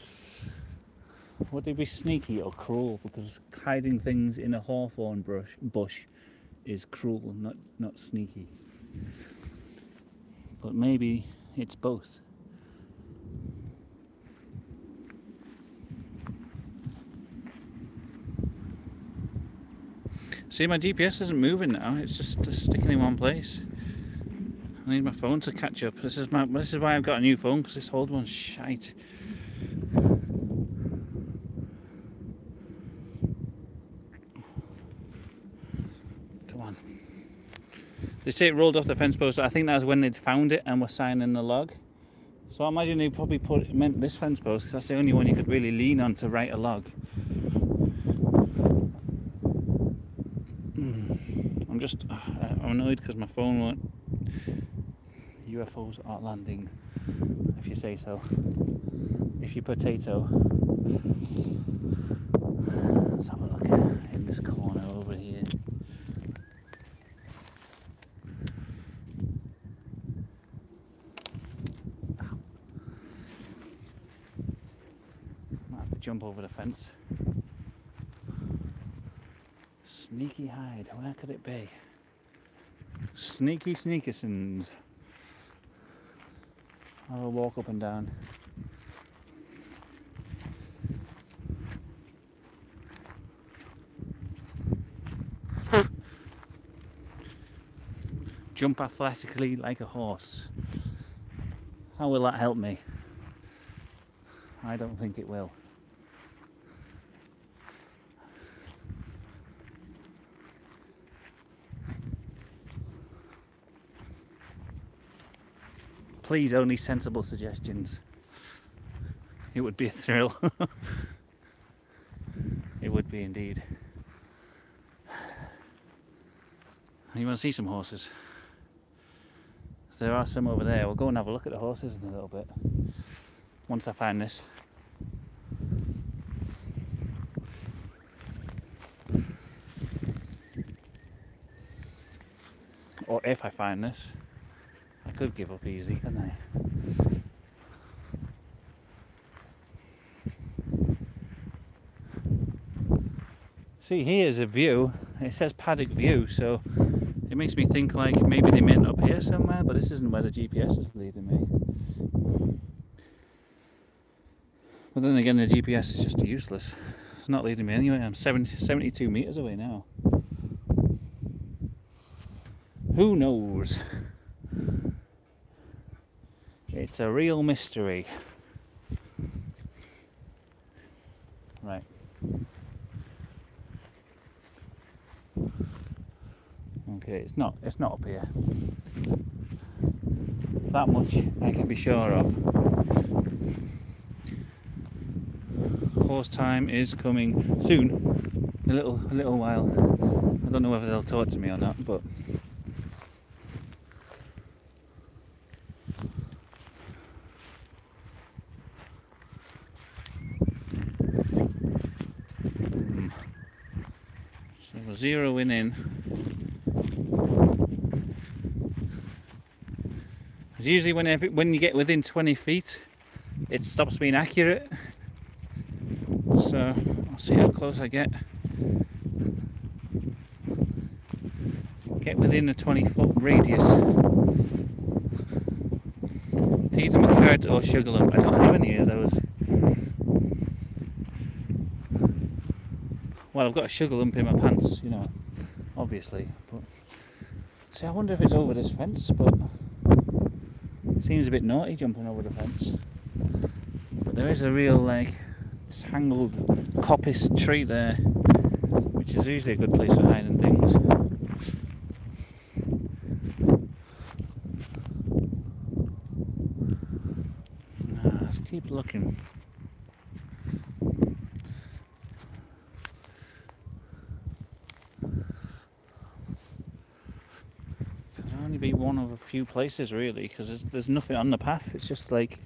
Would they be sneaky or cruel? Because hiding things in a hawthorn bush is cruel, not sneaky. But maybe it's both. See, my GPS isn't moving now, it's just sticking in one place. I need my phone to catch up. This is why I've got a new phone, because this old one's shite. Come on. They say it rolled off the fence post, so I think that was when they'd found it and were signing the log. So I imagine they probably meant this fence post, because that's the only one you could really lean on to write a log. I'm annoyed because my phone won't. UFOs are landing, if you say so. If you potato. Let's have a look in this corner over here. Might have to jump over the fence. Sneaky hide, where could it be? Sneaky sneakisons. I'll walk up and down. Jump athletically like a horse. How will that help me? I don't think it will. Please, only sensible suggestions. It would be a thrill. It would be indeed. You want to see some horses? There are some over there. We'll go and have a look at the horses in a little bit. Once I find this. Or if I find this. I could give up easy, couldn't I? See, here's a view. It says paddock view, so it makes me think like maybe they meant up here somewhere, but this isn't where the GPS is leading me. But then again, the GPS is just useless. It's not leading me anywhere. I'm 72 metres away now. Who knows? It's a real mystery. Right. Okay, it's not up here. That much I can be sure of. Horse time is coming soon. A little while. I don't know whether they'll talk to me or not, but so we're zeroing in. Usually when you get within 20 feet, it stops being accurate. So I'll see how close I get. Get within a 20-foot radius. It's either my card or Sugarloaf. I don't have any of those. Well, I've got a sugar lump in my pants, you know, obviously. But see, I wonder if it's over this fence, but it seems a bit naughty jumping over the fence. But there is a real, like, tangled coppice tree there, which is usually a good place for hiding things. Let's keep looking. Be one of a few places really, because there's nothing on the path. It's just like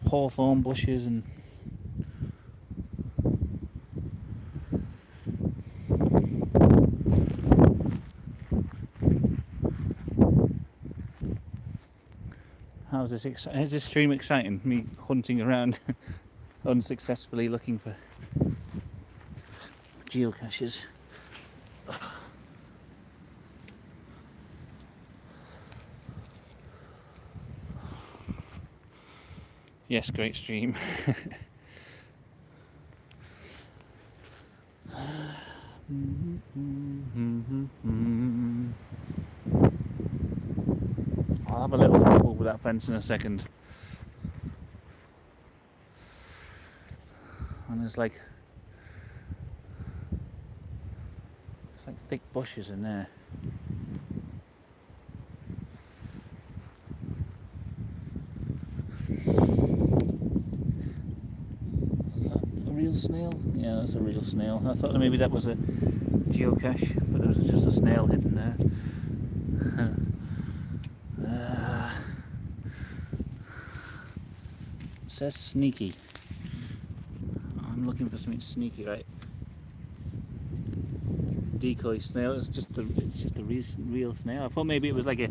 hawthorn bushes and how's this is this stream exciting? Me hunting around unsuccessfully looking for geocaches. Yes, great stream. I'll have a little hop over that fence in a second. And there's like thick bushes in there. Snail? Yeah, that's a real snail. I thought maybe that was a geocache, but there was just a snail hidden there. It says sneaky. I'm looking for something sneaky, right? Decoy snail. It's just a real snail. I thought maybe it was like a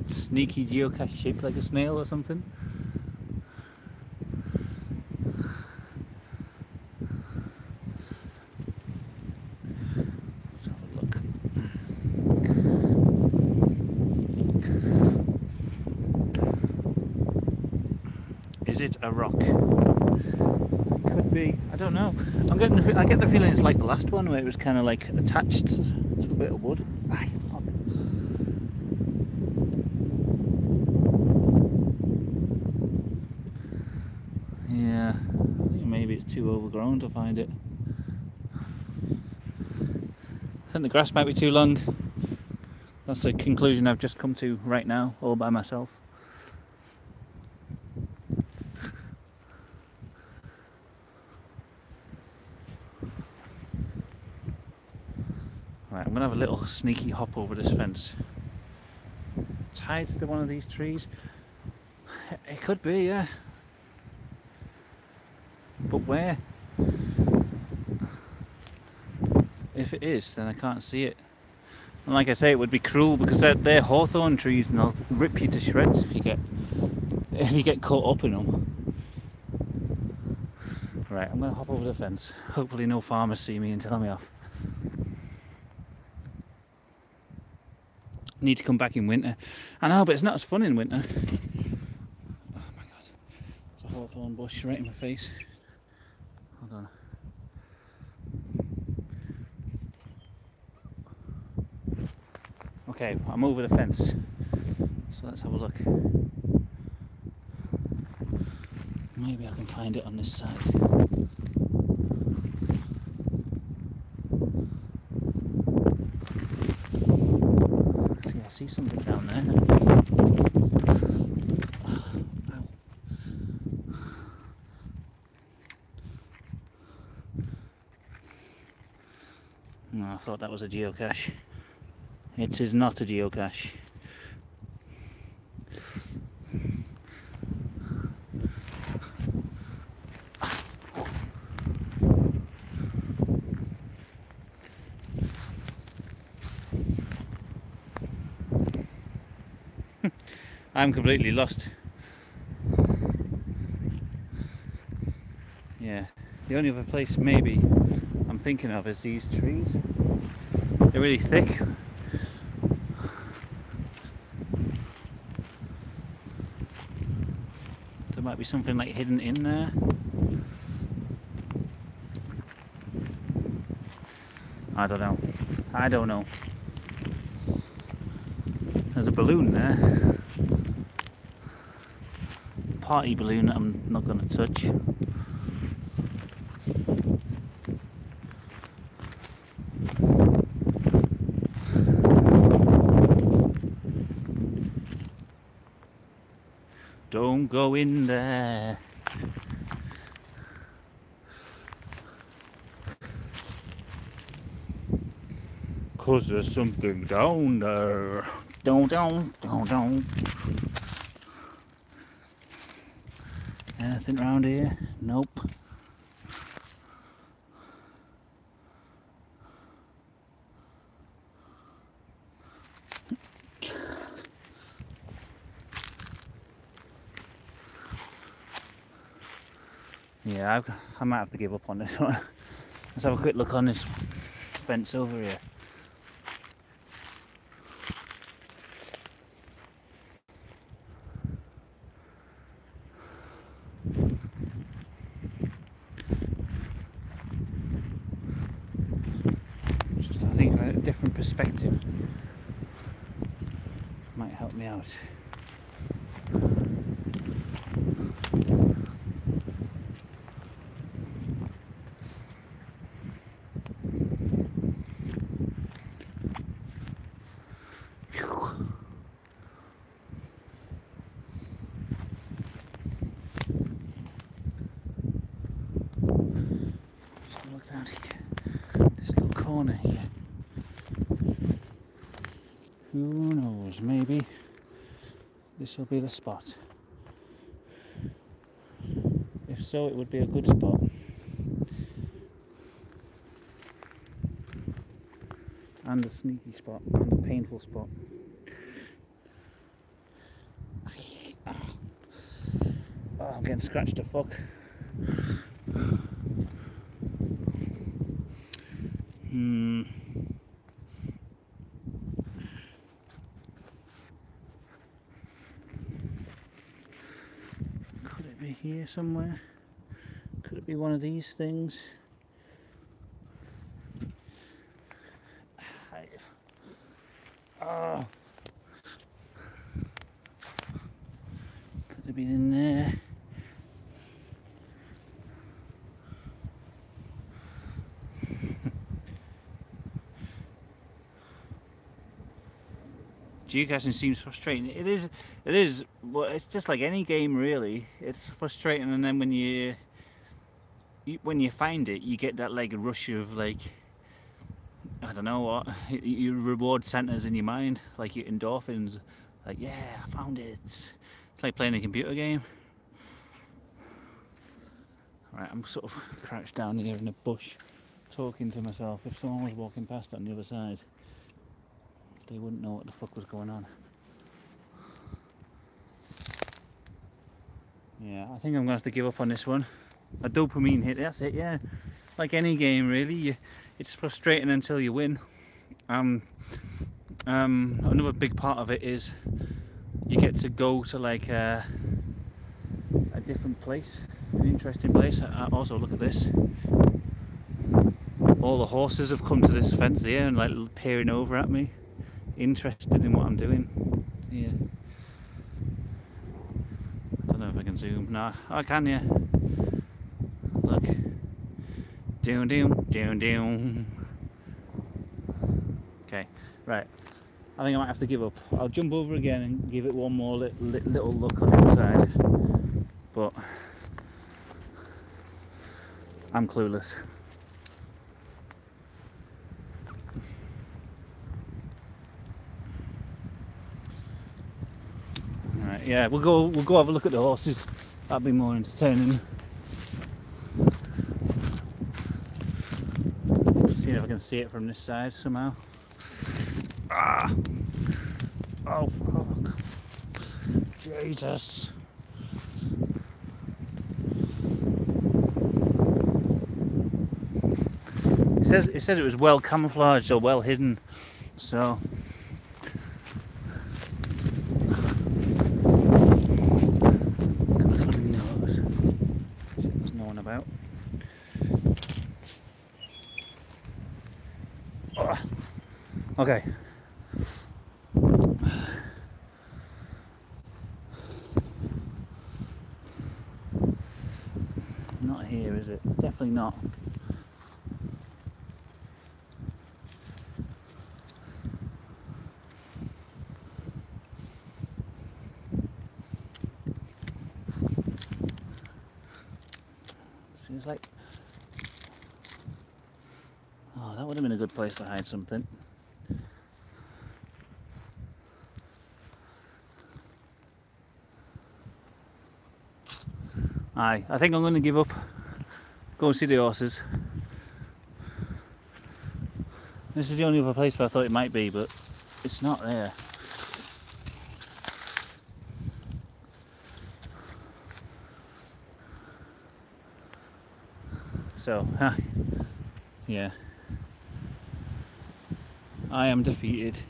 sneaky geocache shaped like a snail or something. Is it a rock? Could be. I don't know. I get the feeling it's like the last one where it was kind of like attached to a bit of wood. Aye, fuck. Yeah, I think maybe it's too overgrown to find it. I think the grass might be too long. That's the conclusion I've just come to right now, all by myself. Right, I'm going to have a little sneaky hop over this fence. Tied to one of these trees. It could be, yeah. But where? If it is, then I can't see it. And like I say, it would be cruel because they're hawthorn trees and they'll rip you to shreds if you get caught up in them. Right, I'm going to hop over the fence. Hopefully no farmers see me and tell me off. Need to come back in winter. I know, but it's not as fun in winter. Oh my god. There's a hawthorn bush right in my face. Hold on. Okay, I'm over the fence. So let's have a look. Maybe I can find it on this side. I see something down there. Ow. No, I thought that was a geocache. It is not a geocache. I'm completely lost. The only other place maybe I'm thinking of is these trees. They're really thick. There might be something like hidden in there. I don't know. I don't know. There's a balloon there. Party balloon that I'm not going to touch. Don't go in there. Cause there's something down there. Don't. Anything around here? Nope. Yeah, I might have to give up on this one. Let's have a quick look on this fence over here. Just, I think, a different perspective might help me out. Out here, this little corner here. Who knows, maybe this will be the spot. If so, it would be a good spot. And a sneaky spot, and a painful spot. Oh, I'm getting scratched to fuck. Could it be here somewhere? Could it be one of these things? Oh. Could it be in there? Geocaching seems frustrating. It is, well, it's just like any game really. It's frustrating, and then when you find it, you get that like rush of like, I don't know what, your reward centers in your mind, like your endorphins, like yeah, I found it. It's like playing a computer game. Right, I'm sort of crouched down here in a bush, talking to myself. If someone was walking past on the other side, they wouldn't know what the fuck was going on. Yeah, I think I'm gonna have to give up on this one. A dopamine hit, that's it, yeah. Like any game really, it's frustrating until you win. Another big part of it is you get to go to like a different place, an interesting place. Also, look at this. All the horses have come to this fence here and like peering over at me, interested in what I'm doing. Yeah. I don't know if I can zoom. No, I can, yeah. Look. Doom, doom, doom, doom. Okay, right. I think I might have to give up. I'll jump over again and give it one more little look on the inside. But I'm clueless. Right, yeah, we'll go have a look at the horses. That'll be more entertaining. See if I can see it from this side somehow. Ah! Oh fuck! Jesus! says it was well camouflaged or well hidden. So there's no one about. Oh, okay. Not here, is it? It's definitely not. Seems like... Oh, that would have been a good place to hide something. Aye, I think I'm going to give up. Go and see the horses. This is the only other place where I thought it might be, but it's not there. So, yeah. I am defeated.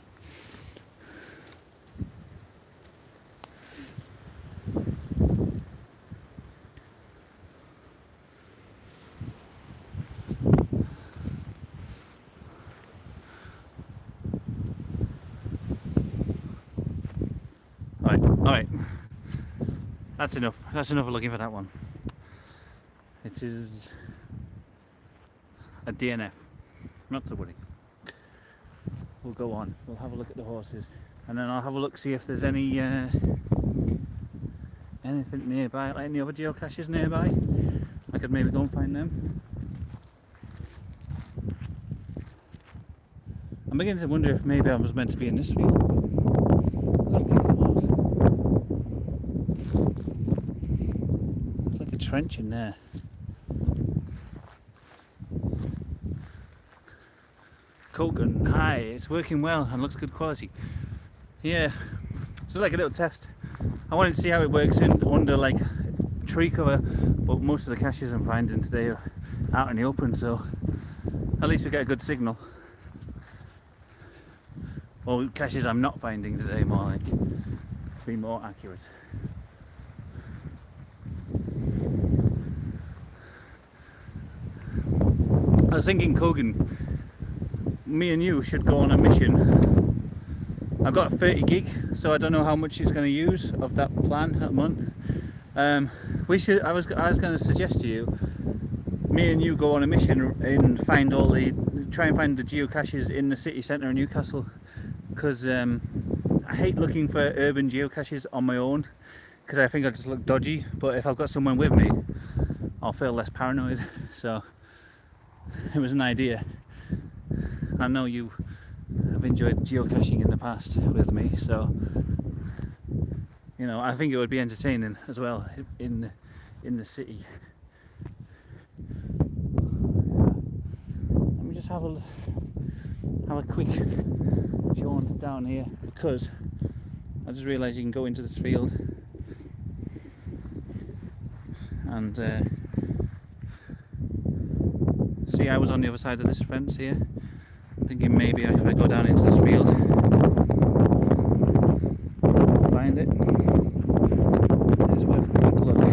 Alright. That's enough. That's enough of looking for that one. It is a DNF. Not to worry. We'll go on. We'll have a look at the horses, and then I'll have a look, see if there's any anything nearby, like any other geocaches nearby. I could maybe go and find them. I'm beginning to wonder if maybe I was meant to be in this field. I don't think I was. There's like a trench in there. Coken, hi, it's working well and looks good quality. Yeah, it's like a little test. I wanted to see how it works under like tree cover, but most of the caches I'm finding today are out in the open, so at least we get a good signal. Or caches I'm not finding today, more like, to be more accurate. I was thinking, Kogan, me and you should go on a mission. I've got 30 gig, so I don't know how much it's going to use of that plan a month. We should. I was going to suggest to you, me and you go on a mission and try and find the geocaches in the city centre of Newcastle, because I hate looking for urban geocaches on my own, because I think I just look dodgy. But if I've got someone with me, I'll feel less paranoid. So it was an idea. I know you have enjoyed geocaching in the past with me, so you know, I think it would be entertaining as well in the city. Let me just have a quick jaunt down here, because I just realised you can go into this field and see, I was on the other side of this fence here. I'm thinking maybe if I go down into this field, I'll find it. It's worth a quick look.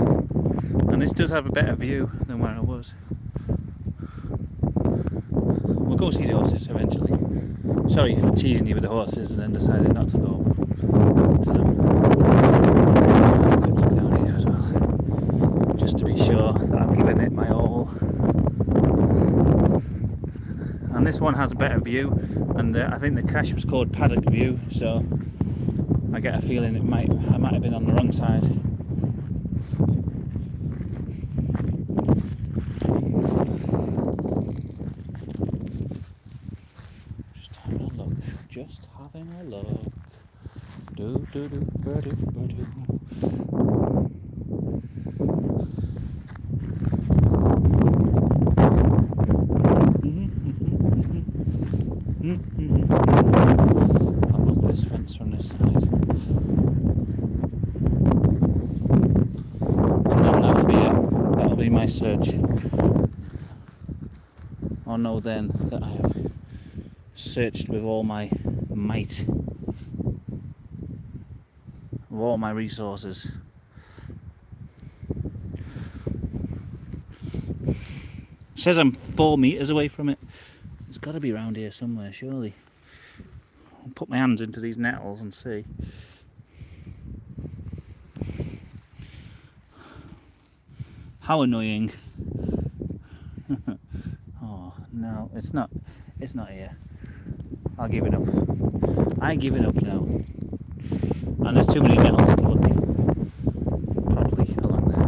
And this does have a better view than where I was. We'll go see the horses eventually. Sorry for teasing you with the horses and then decided not to go to them. Have a quick look down here as well, just to be sure that I'm giving it my all. And this one has a better view, and I think the cache was called Paddock View, so I get a feeling I might have been on the wrong side. Just having a look. Do do do do do do. I'll look at this fence from this side. And then that'll be my search. Oh know then that I have searched with all my might, with all my resources. It says I'm 4 meters away from it. It's got to be around here somewhere, surely. I'll put my hands into these nettles and see. How annoying. Oh no, it's not here. I'll give it up. I give it up now. And there's too many nettles to look. Probably along there.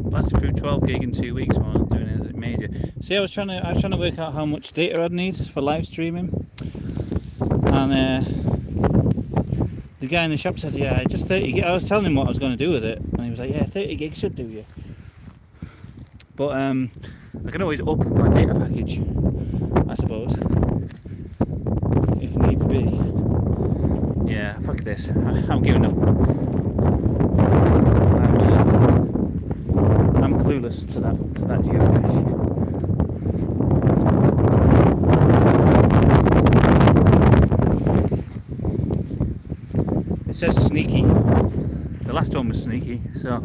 Lasted through 12 gig in 2 weeks while I was doing anything major. See, I was trying to work out how much data I'd need for live streaming, and the guy in the shop said, yeah, just 30 gig. I was telling him what I was going to do with it, and he was like, yeah, 30 gig should do you. But I can always up my data package, I suppose, if needs be. Yeah, fuck this. I'm giving up. I'm clueless to that geocache. It says sneaky. The last one was sneaky, so.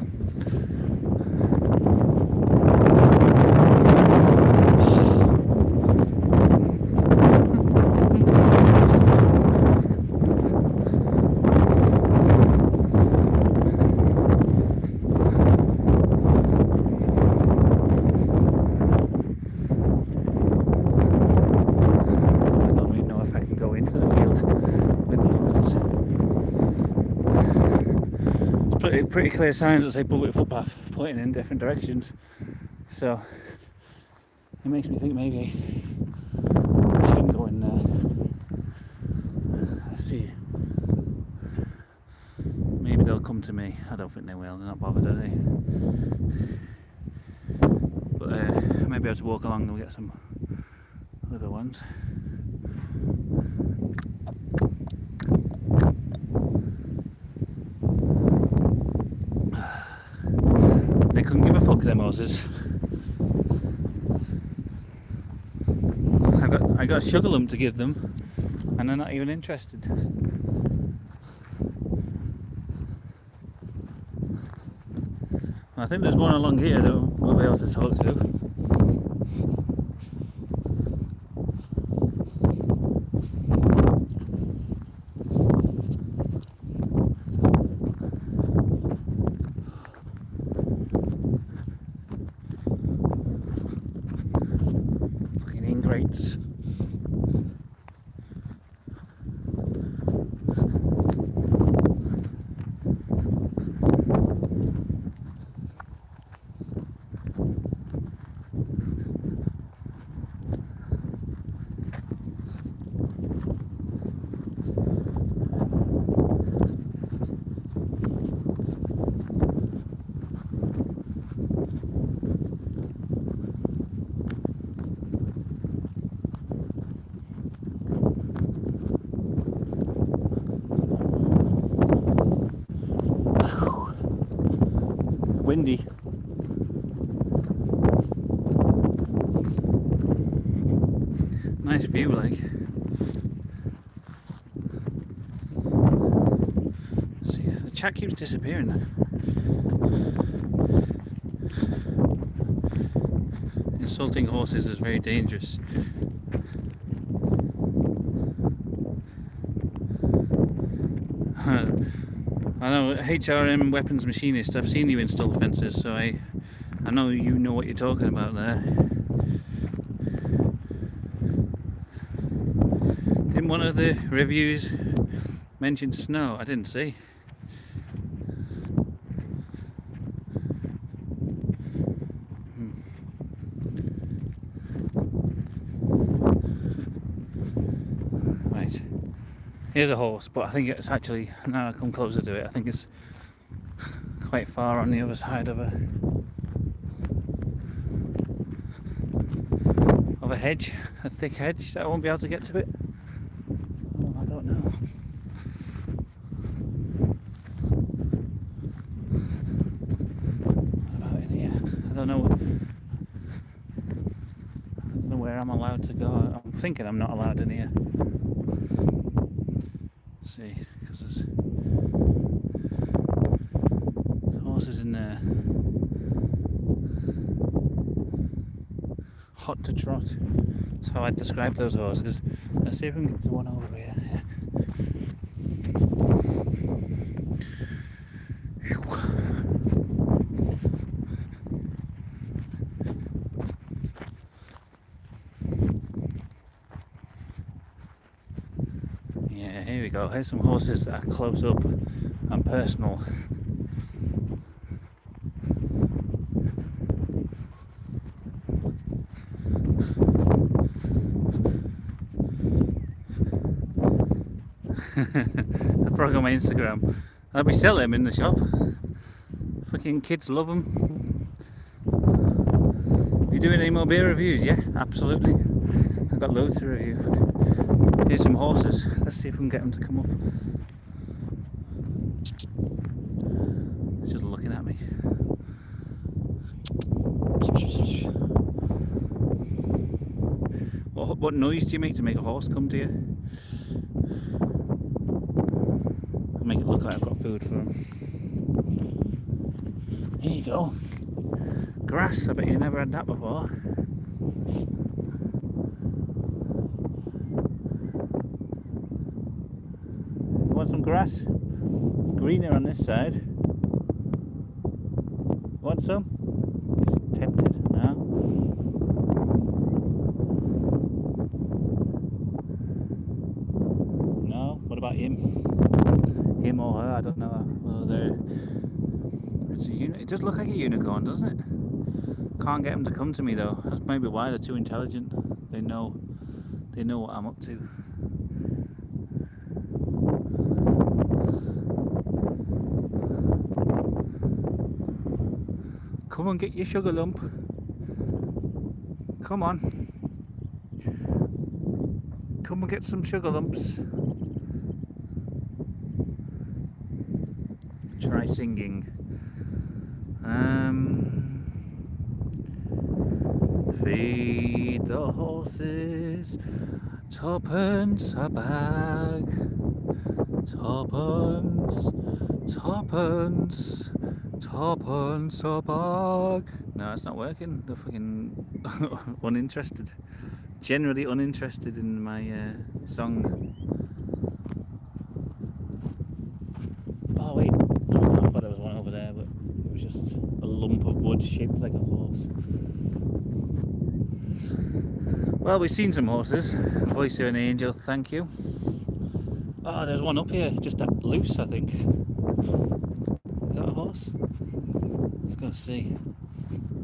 Pretty clear signs that say public footpath pointing in different directions, so it makes me think maybe I shouldn't go in there. Let's see, maybe they'll come to me. I don't think they will, they're not bothered, are they? But maybe I'll just walk along and we'll get some other ones. They couldn't give a fuck, them horses. I got a sugar lump to give them, and they're not even interested. I think there's one along here that we'll be able to talk to. Ingrates. Windy. Nice view, like. See, the chat keeps disappearing. Insulting horses is very dangerous. I know, HRM weapons machinist, I've seen you install fences, so I know you know what you're talking about there. Didn't one of the reviews mention snow? I didn't see. Right. Here's a horse, but I think it's actually, now I come closer to it, I think it's quite far on the other side of her. a hedge, a thick hedge, that I won't be able to get to it. Oh, I don't know. What about in here? I don't know where I'm allowed to go. I'm thinking I'm not allowed in here. Let's see, because there's horses in there. Hot to trot. That's how I'd describe those horses. Let's see if we can get to one over here. Yeah, here we go. Here's some horses that are close up and personal. The frog on my Instagram. I'll be selling them in the shop. Fucking kids love them. You doing any more beer reviews? Yeah, absolutely. I've got loads to review. Here's some horses. Let's see if we can get them to come up. Just looking at me. What noise do you make to make a horse come to you? I'll make it look like I've got food for him. Here you go. Grass, I bet you never had that before. You want some grass? It's greener on this side. You want some? He's tempted now. No? What about him? Him or her? I don't know. Oh, there. It's a it does look like a unicorn, doesn't it? Can't get them to come to me though. That's maybe why they're too intelligent. They know what I'm up to. Come on, get your sugar lump. Come on. Come and get some sugar lumps. Try singing. Feed the horses, twopence a bag. Twopence, twopence, twopence a bag. No, it's not working. They're fucking uninterested. Generally uninterested in my song. Oh wait, I thought there was one over there, but it was just a lump of wood shaped like a horse. Well, we've seen some horses. Voice of an angel, thank you. Oh, there's one up here, just loose, I think. Is that a horse? Let's go see.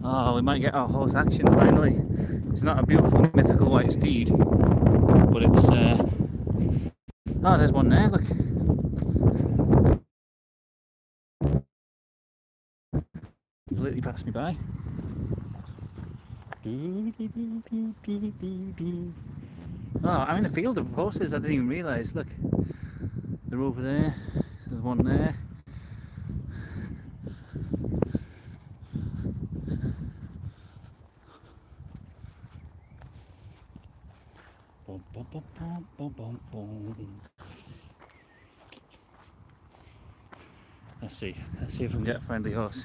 Oh, we might get our horse action finally. It's not a beautiful mythical white steed, but it's oh, there's one there, look. Completely passed me by. Oh, I'm in a field of horses. I didn't even realise. Look, they're over there. There's one there. Boom, boom, boom, boom, boom, boom, boom. Let's see if we can get a friendly horse.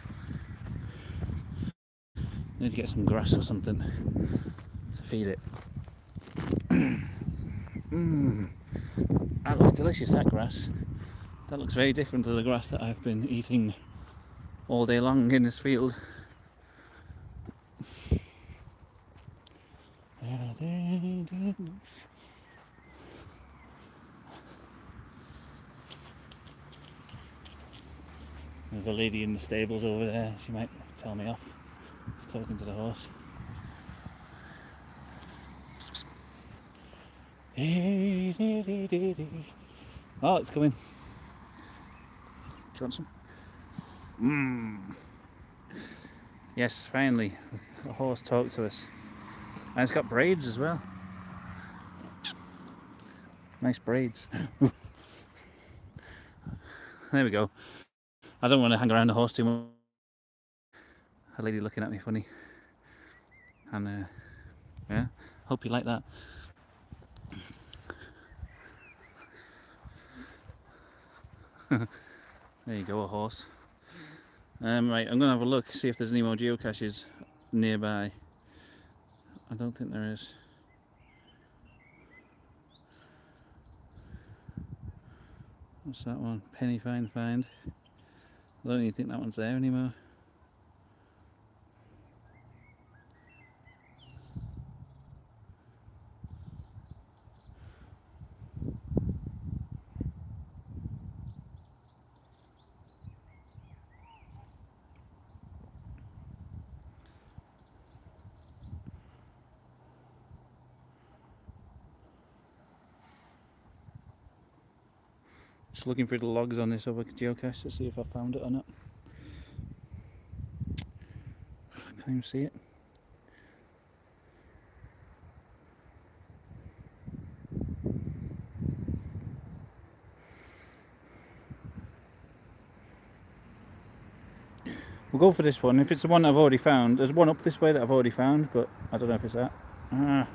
Need to get some grass or something to feed it. That looks delicious, that grass. That looks very different to the grass that I've been eating all day long in this field. There's a lady in the stables over there. She might tell me off for talking to the horse. Oh, it's coming. Do you want some? Yes, finally, a horse talked to us. And it's got braids as well. Nice braids. There we go. I don't want to hang around the horse too much. A lady looking at me funny. And yeah, hope you like that. There you go, a horse. Right, I'm going to have a look, see if there's any more geocaches nearby. I don't think there is. What's that one? Penny find. I don't even think that one's there anymore. Just looking through the logs on this other geocache to see if I found it or not. Can't even see it. We'll go for this one. If it's the one I've already found, there's one up this way that I've already found, but I don't know if it's that. Come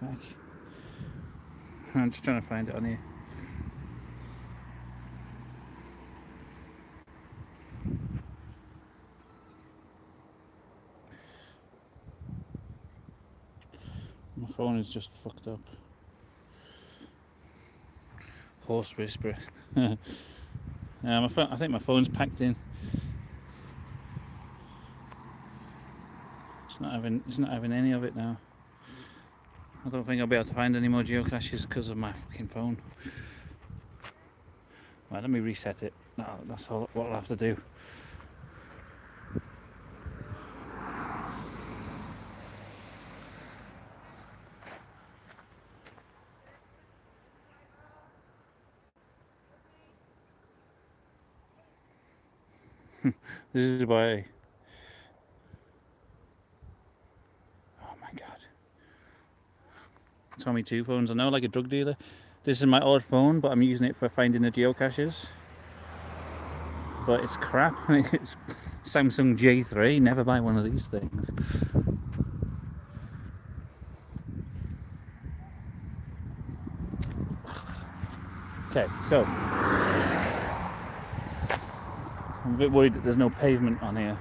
back. I'm just trying to find it on here. My phone is just fucked up. Horse whisperer. I think my phone's packed in. It's not having any of it now. I don't think I'll be able to find any more geocaches because of my fucking phone. Right, let me reset it. No, that's all what I'll have to do. This is why. Oh my god. Tommy two phones. I know, like a drug dealer. This is my old phone, but I'm using it for finding the geocaches. But it's crap. It's Samsung J3. Never buy one of these things. Okay, so I'm a bit worried that there's no pavement on here.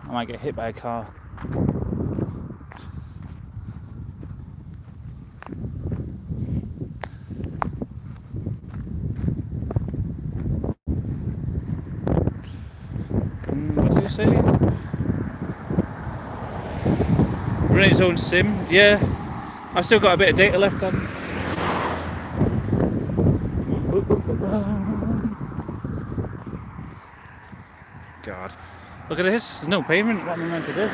I might get hit by a car. What did you say? Running its own sim? Yeah. I've still got a bit of data left on. God. Look at this. There's no pavement. What am I meant to do?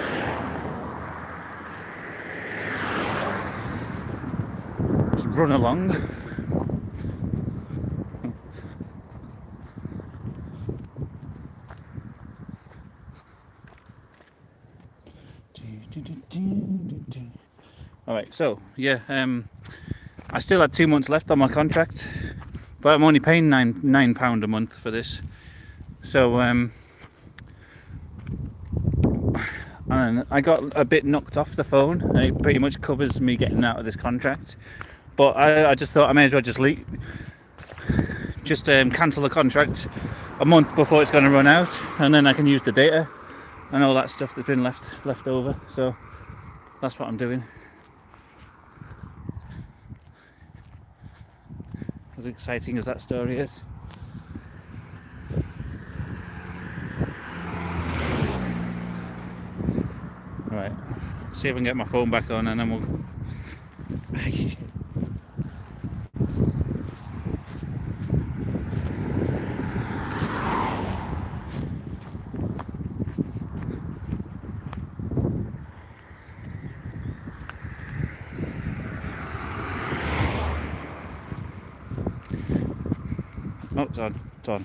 Just run along. Alright, so yeah, I still had 2 months left on my contract, but I'm only paying £9 a month for this. So and I got a bit knocked off the phone, and it pretty much covers me getting out of this contract. But I just thought I may as well just cancel the contract a month before it's going to run out, and then I can use the data and all that stuff that's been left over. So that's what I'm doing. As exciting as that story is. Right, see if I can get my phone back on, and then we'll. Oh, it's on. It's on.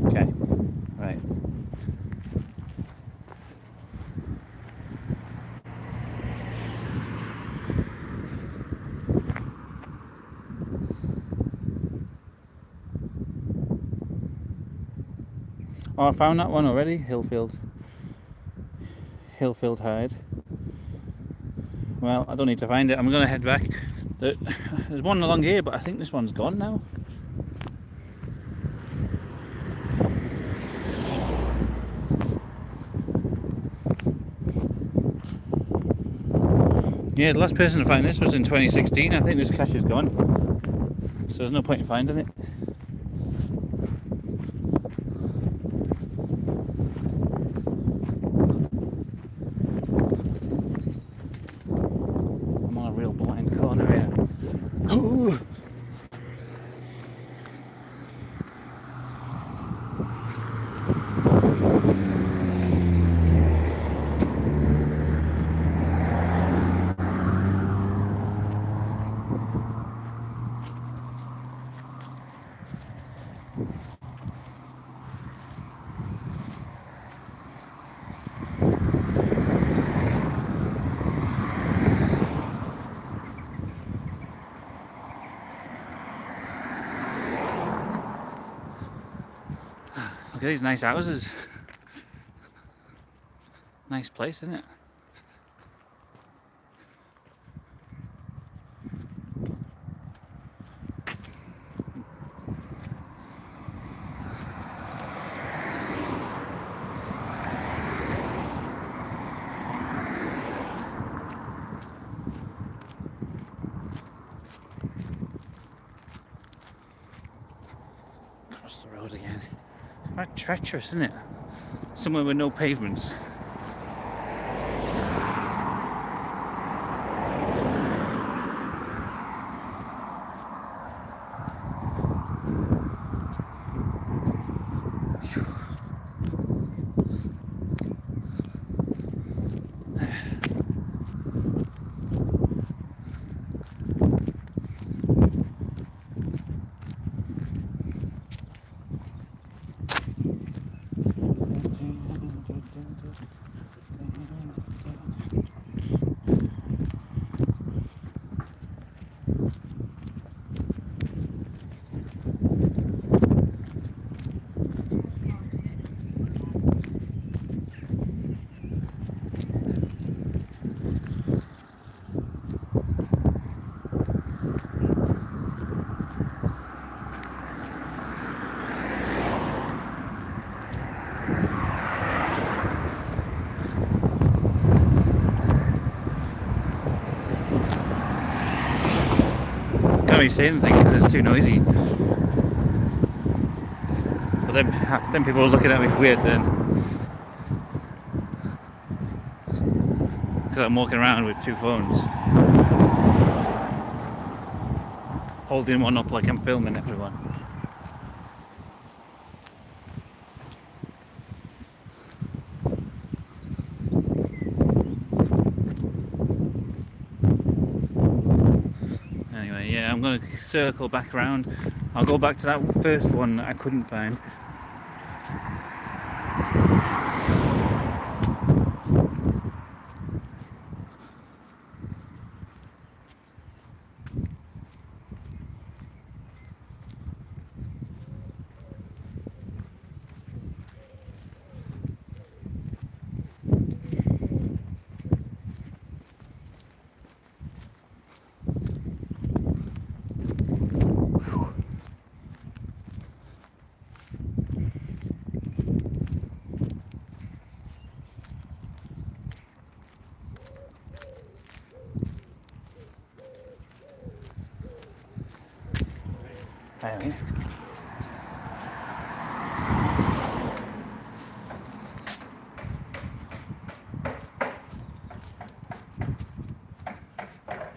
Okay. Right. Oh, I found that one already. Hillfield Hide. Well, I don't need to find it. I'm going to head back. There's one along here, but I think this one's gone now. Yeah, the last person to find this was in 2016. I think this cache is gone, so there's no point in finding it. I'm on a real blind corner here. Ooh. Look at these nice houses. Nice place, isn't it? Across the road again. Quite treacherous, isn't it? Somewhere with no pavements. Can't really say anything because it's too noisy. But then people are looking at me weird then. Because I'm walking around with two phones. Holding one up like I'm filming everyone. Anyway, yeah, I'm going to circle back around. I'll go back to that first one that I couldn't find.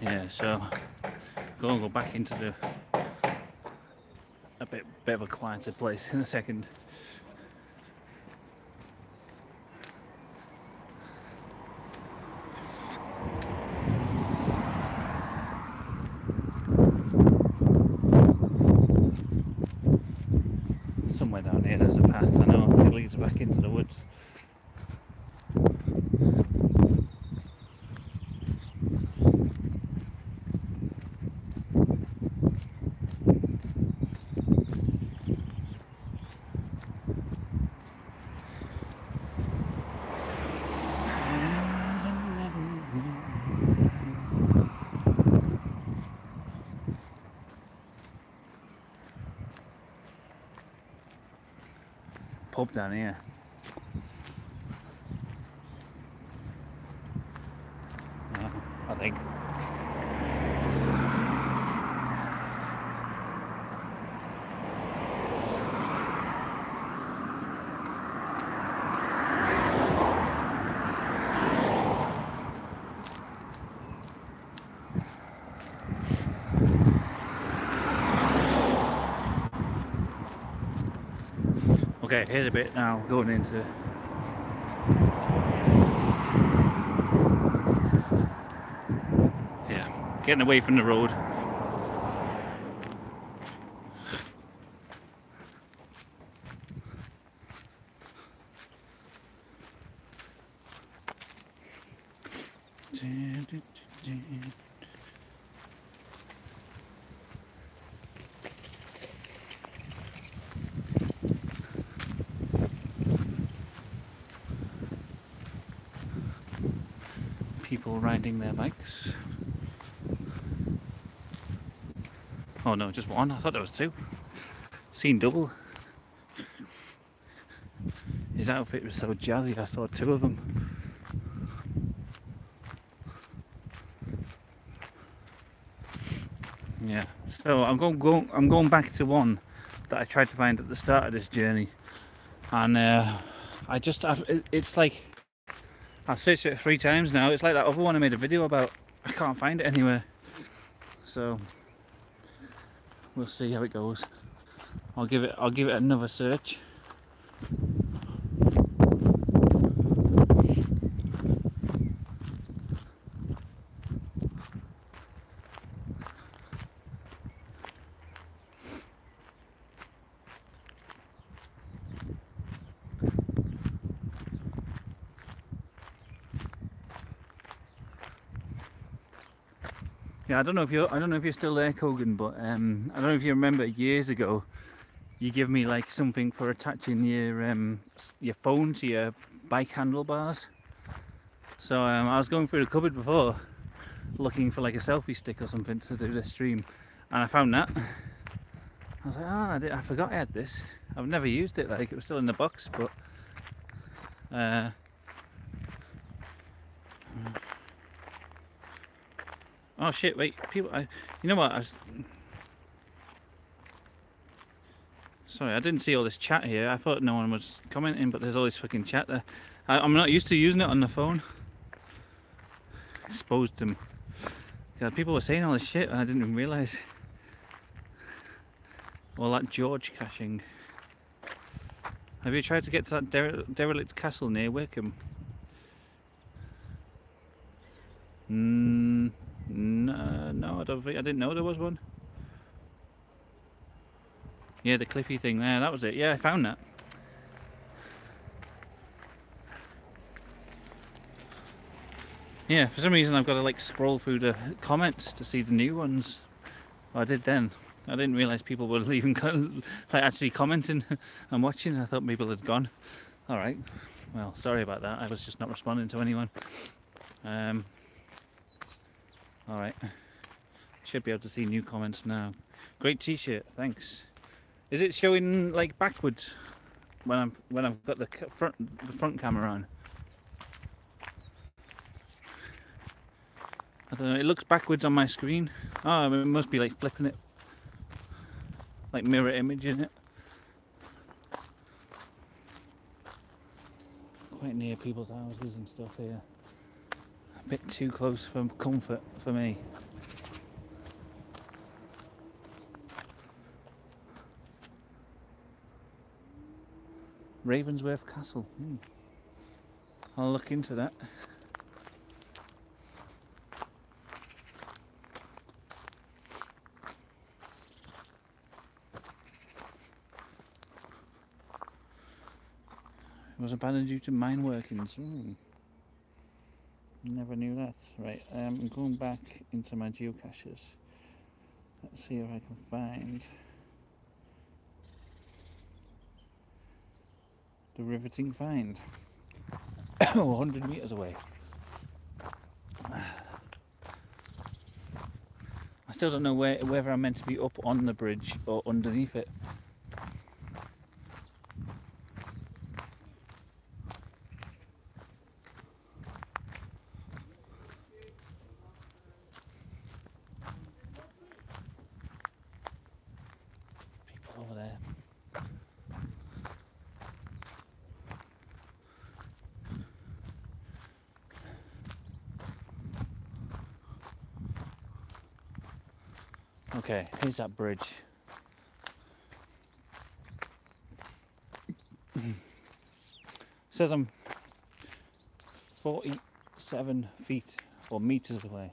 Yeah, so go back into a bit of a quieter place in a second. a path. I know it leads back into the woods. Pub down here. I think. Okay, here's a bit now going into. Yeah, getting away from the road. People riding their bikes. Oh no, just one. I thought there was two. Seen double. His outfit was so jazzy, I saw two of them. Yeah, so I'm going back to one that I tried to find at the start of this journey, and it's like I've searched it 3 times now. It's like that other one I made a video about. I can't find it anywhere, so we'll see how it goes. I'll give it another search. Yeah, I don't know if you're still there, Kogan, but I don't know if you remember years ago, you give me like something for attaching your phone to your bike handlebars. So I was going through the cupboard before, looking for like a selfie stick or something to do this stream, and I found that. I was like, I forgot I had this. I've never used it. Like, it was still in the box, but. Oh shit! Wait, people. You know what? Sorry, I didn't see all this chat here. I thought no one was commenting, but there's all this fucking chat there. I'm not used to using it on the phone. Exposed them. Yeah, people were saying all this shit, and I didn't even realise. All that Geocaching. Have you tried to get to that derelict castle near Wickham? No, I don't think. I didn't know there was one. Yeah, the clippy thing there. That was it. Yeah, I found that. Yeah, for some reason I've got to like scroll through the comments to see the new ones. Well, I did then. I didn't realise people were leaving, like actually commenting and watching. I thought people had gone. All right. Well, sorry about that. I was just not responding to anyone. All right. Should be able to see new comments now. Great T-shirt. Thanks. Is it showing like backwards when I've got the front camera on? I don't know. It looks backwards on my screen. Oh, it must be like flipping it, like mirror imaging it. Quite near people's houses and stuff here. A bit too close for comfort for me. Ravensworth Castle. I'll look into that. It was abandoned due to mine workings. Never knew that. Right, I'm going back into my geocaches. Let's see if I can find the riveting find. 100 meters away. I still don't know whether I'm meant to be up on the bridge or underneath it. People over there. Okay, here's that bridge. Says I'm 47 feet or meters away.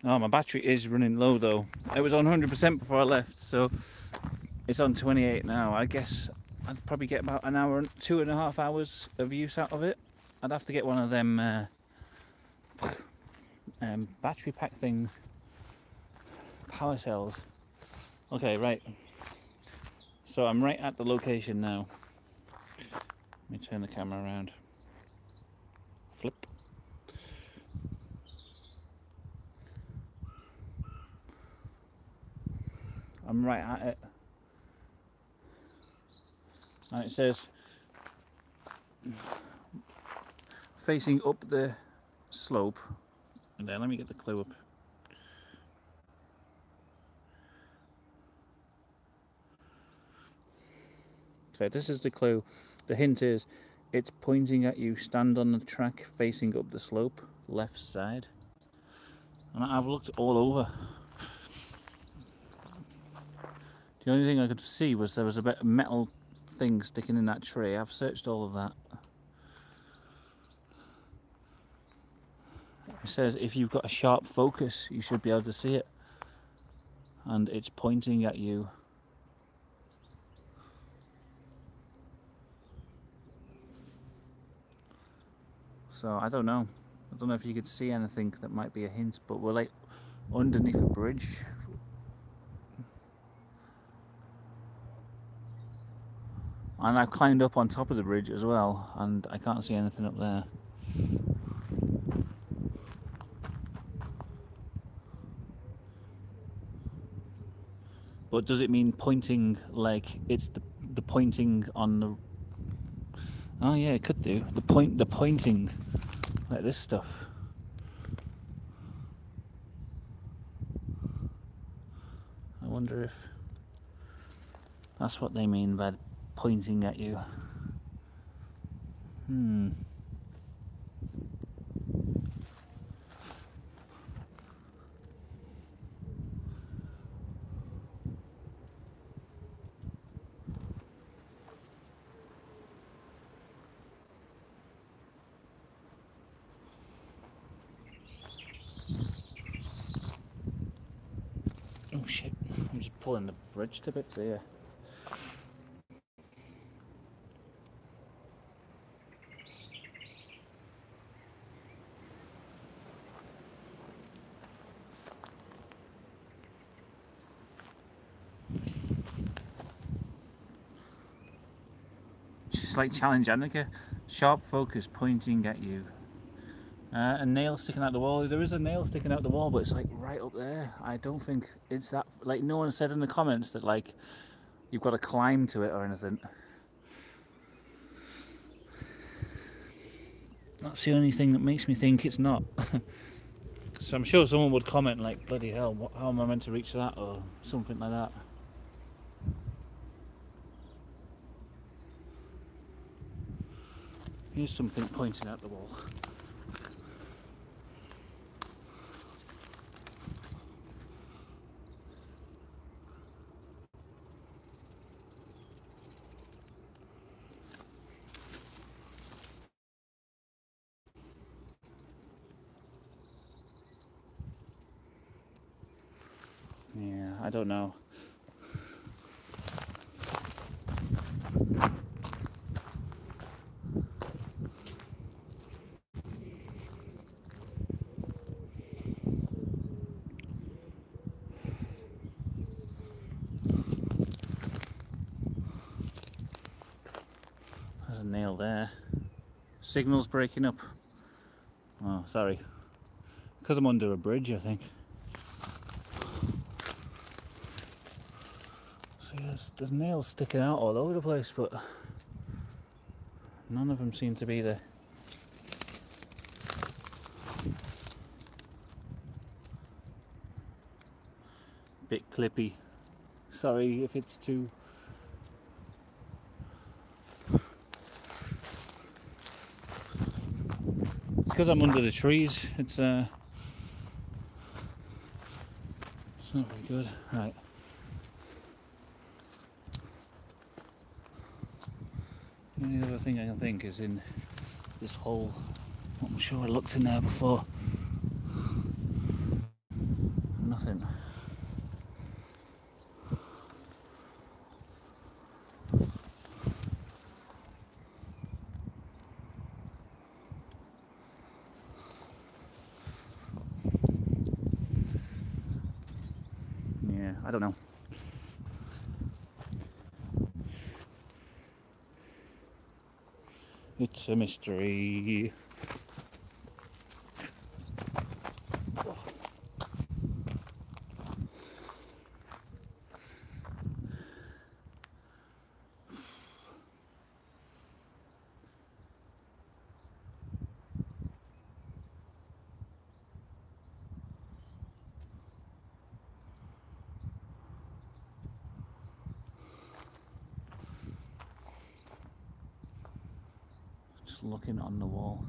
Oh, my battery is running low though. It was on 100% before I left, so it's on 28 now. I guess I'd probably get about an hour, 2.5 hours of use out of it. I'd have to get one of them battery pack things, power cells. Okay, right. So I'm right at the location now. Let me turn the camera around. Flip. I'm right at it. And it says facing up the slope. And then let me get the clue up. Okay, this is the clue. The hint is it's pointing at you. Stand on the track facing up the slope, left side. And I've looked all over. The only thing I could see was there was a bit of metal thing sticking in that tree. I've searched all of that. It says if you've got a sharp focus, you should be able to see it. And it's pointing at you. So I don't know. I don't know if you could see anything that might be a hint, but we're like underneath a bridge. And I've climbed up on top of the bridge as well, and I can't see anything up there. But does it mean pointing like it's the pointing on the... Oh yeah, it could do. The pointing like this stuff. I wonder if that's what they mean by pointing at you. Oh shit, I'm just pulling the bridge to bits here. Just like challenge Annika. Sharp focus pointing at you. A nail sticking out the wall. There is a nail sticking out the wall, but it's like right up there. I don't think it's that... Like no one said in the comments that like you've got to climb to it or anything. That's the only thing that makes me think it's not. So I'm sure someone would comment like, bloody hell, how am I meant to reach that, or something like that. Here's something pointing at the wall. Yeah, I don't know. nail there. Signal's breaking up. Oh, sorry. Because I'm under a bridge, I think. So yes, there's nails sticking out all over the place, but none of them seem to be there. Bit clippy. Sorry if it's too... It's because I'm under the trees. It's not very good. Right. The only other thing I can think is in this hole. I'm sure I looked in there before. Nothing. Yeah, I don't know. It's a mystery. Just looking on the wall.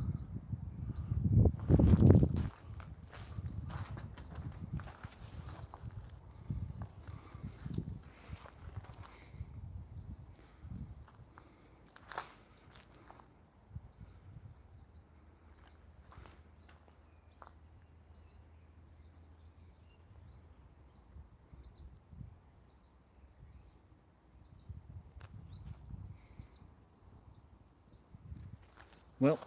Well,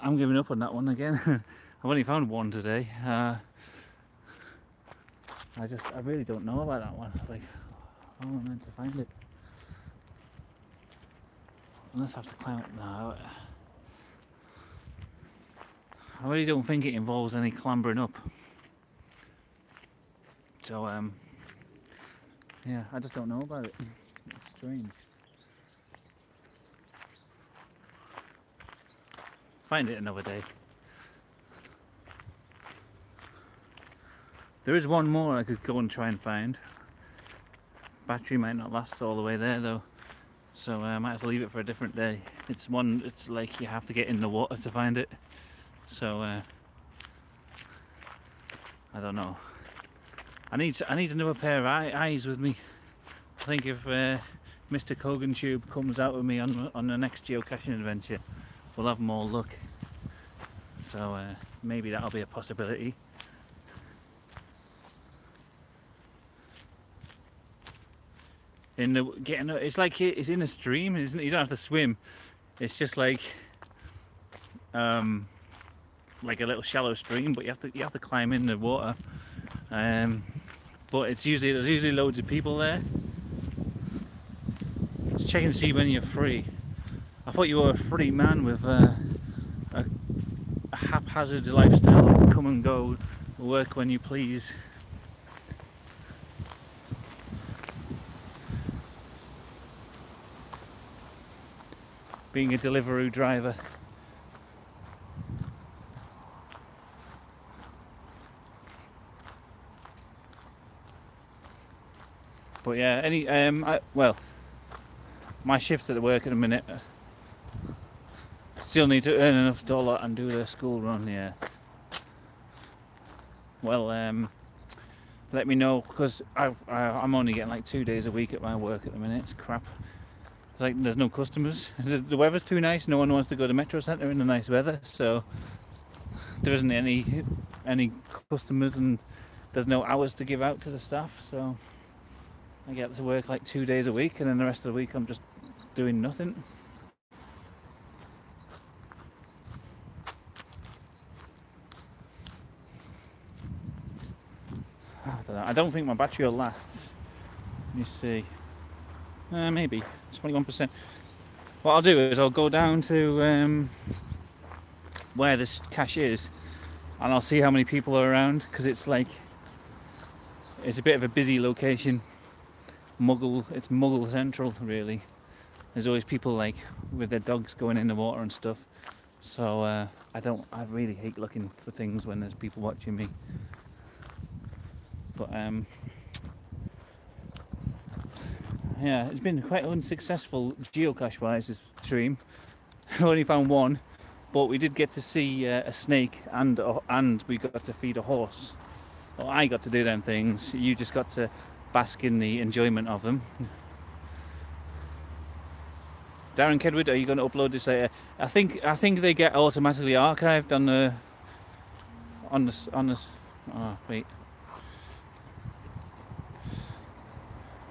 I'm giving up on that one again. I've only found one today. I really don't know about that one. Like, how am I meant to find it? Unless I have to climb up now. I really don't think it involves any clambering up. So, yeah, I just don't know about it. It's strange. Find it another day. There is one more I could go and try and find. Battery might not last all the way there though, so I might have to leave it for a different day. It's like you have to get in the water to find it, so I don't know. I need another pair of eyes with me. I think if Mr. Kogan Tube comes out with me on the next geocaching adventure, we'll have more luck. So maybe that'll be a possibility. It's like it's in a stream, isn't it? You don't have to swim. It's just like a little shallow stream, but you have to climb in the water. But there's usually loads of people there. Just check and see when you're free. I thought you were a free man with a haphazard lifestyle of come and go, work when you please. Being a Deliveroo driver. But yeah, well, my shift at work at the minute. Still need to earn enough dollar and do the school run, yeah. Well, let me know, because I'm only getting like 2 days a week at my work at the minute. It's crap. It's like there's no customers. The weather's too nice. No one wants to go to Metro Centre in the nice weather, so there isn't any customers, and there's no hours to give out to the staff. So I get to work like 2 days a week, and then the rest of the week I'm just doing nothing. I don't think my battery will last. Let me see. Maybe 21%. what I'll do is I'll go down to where this cache is, and I'll see how many people are around, because it's like, it's a bit of a busy location. It's Muggle central really. There's always people like with their dogs going in the water and stuff. So I really hate looking for things when there's people watching me. But yeah, it's been quite unsuccessful geocache wise this stream. I only found one, but we did get to see a snake, and we got to feed a horse. Well, I got to do them things. You just got to bask in the enjoyment of them. Darren Kedwood, are you going to upload this later? I think they get automatically archived on the oh wait,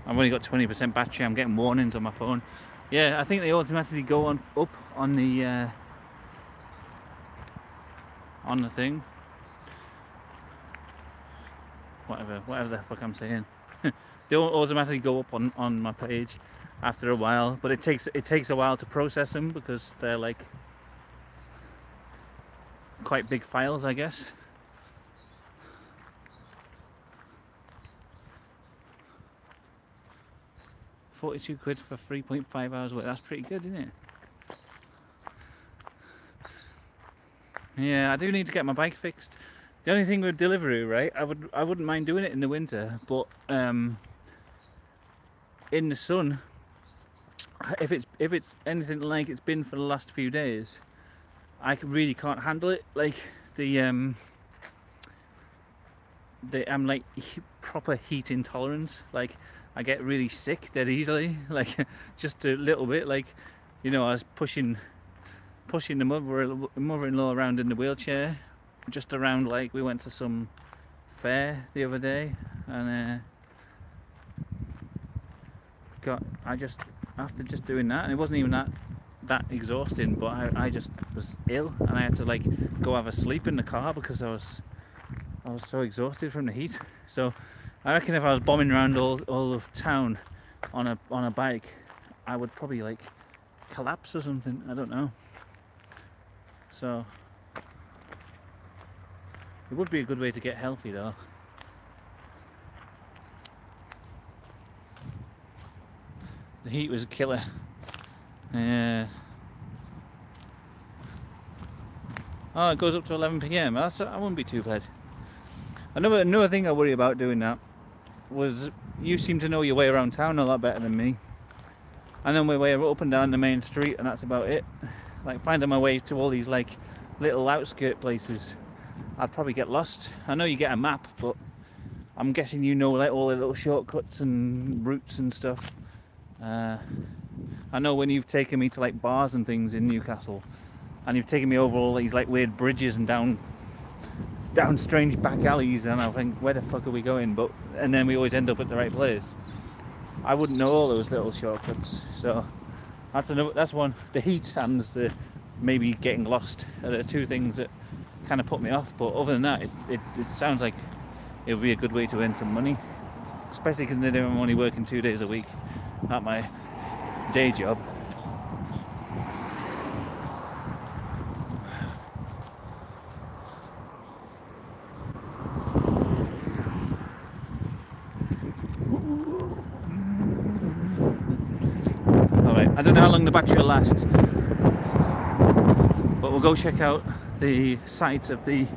I've only got 20% battery. I'm getting warnings on my phone. Yeah, I think they automatically go up on the thing. Whatever the fuck I'm saying. They don't automatically go up on my page after a while, but it takes a while to process them, because they're like quite big files, I guess. £42 for 3.5 hours work. That's pretty good, isn't it? Yeah, I do need to get my bike fixed. The only thing with delivery, right? I wouldn't mind doing it in the winter, but in the sun, if it's anything like it's been for the last few days, I really can't handle it. Like I'm like proper heat intolerant. Like I get really sick dead easily. Like just a little bit. Like, you know, I was pushing the mother-in-law around in the wheelchair, just around, like, we went to some fair the other day, and after just doing that, and it wasn't even that exhausting, but I just was ill, and I had to like go have a sleep in the car because I was so exhausted from the heat. So I reckon if I was bombing around all of town on a bike, I would probably like collapse or something. I don't know. So it would be a good way to get healthy though. The heat was a killer. Yeah. Oh, it goes up to 11 PM. That wouldn't be too bad. Another thing I worry about doing that was, you seem to know your way around town a lot better than me. I know my way up and down the main street, and that's about it. Like finding my way to all these like little outskirt places, I'd probably get lost. I know you get a map, but I'm guessing you know like all the little shortcuts and routes and stuff. I know when you've taken me to like bars and things in Newcastle, and you've taken me over all these like weird bridges and down strange back alleys, and I think, where the fuck are we going? And then we always end up at the right place. I wouldn't know all those little shortcuts, so that's one. The heat and the maybe getting lost are the two things that kind of put me off. But other than that, it sounds like it would be a good way to earn some money, especially considering I'm only working 2 days a week at my day job. Alright, I don't know how long the battery will last, but we'll go check out the site of the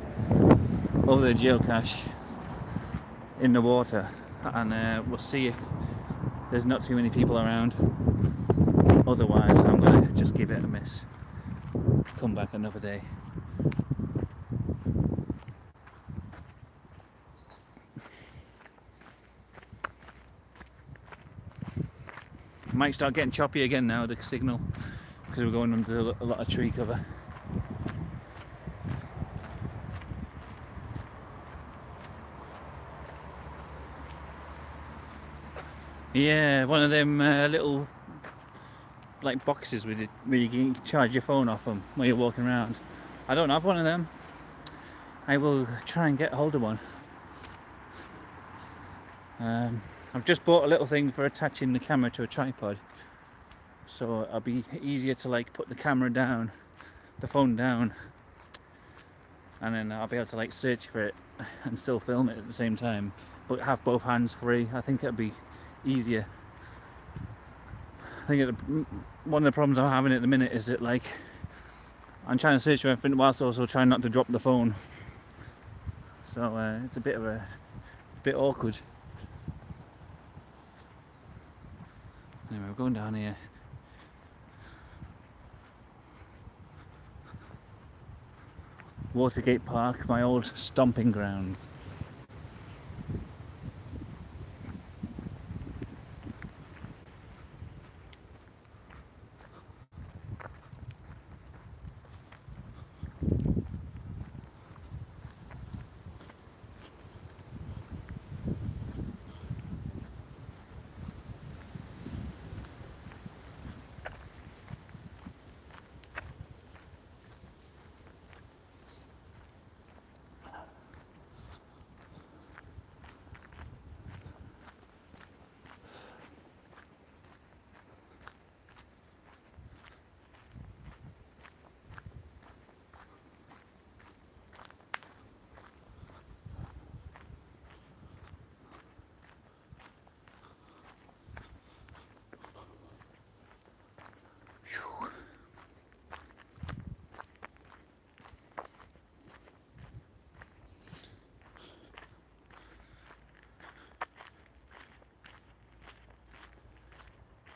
other geocache in the water, and we'll see if there's not too many people around. Otherwise, I'm going to just give it a miss. Come back another day. Might start getting choppy again now, the signal, because we're going under a lot of tree cover. Yeah, one of them little like boxes with it where you can charge your phone off them while you're walking around. I don't have one of them. I will try and get hold of one. I've just bought a little thing for attaching the camera to a tripod, so it'll be easier to like put the camera down, the phone down, and then I'll be able to like search for it and still film it at the same time, but have both hands free. I think it'll be easier. I think one of the problems I'm having at the minute is that like I'm trying to search for everything whilst also trying not to drop the phone, so it's a bit awkward. Anyway, we're going down here. Watergate Park, my old stomping ground.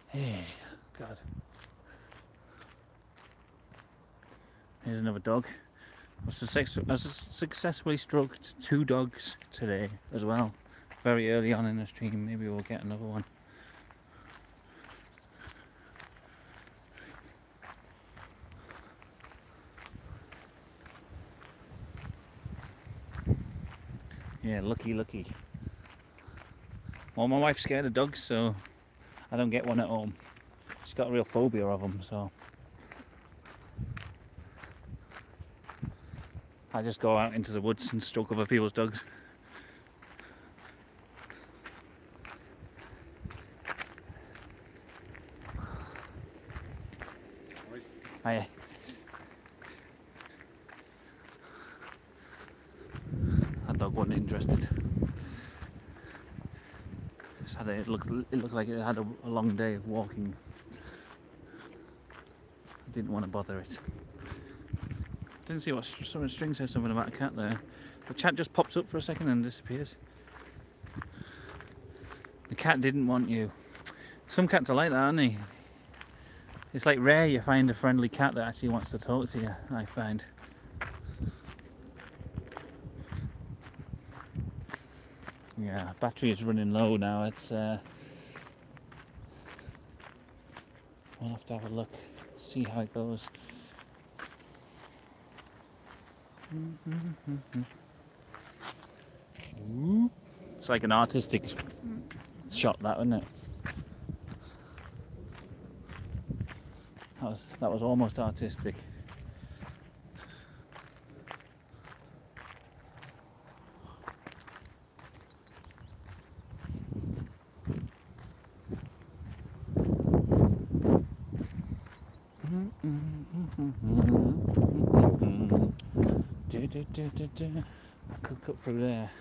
Hey, God. Here's another dog. I successfully stroked 2 dogs today as well. Very early on in the stream, maybe we'll get another one. Yeah, lucky. Well, my wife's scared of dogs, so I don't get one at home. She's got a real phobia of them, so I just go out into the woods and stroke other people's dogs. Hiya. That dog wasn't interested. It looked like it had a long day of walking. I didn't want to bother it. Didn't see what someone string said something about a cat there. The chat just pops up for a second and disappears. The cat didn't want you. Some cats are like that, aren't they? It's like rare you find a friendly cat that actually wants to talk to you, I find. Yeah, battery is running low now. It's we'll have to have a look, see how it goes. It's like an artistic shot, that, isn't it? That was almost artistic. I could cut through there.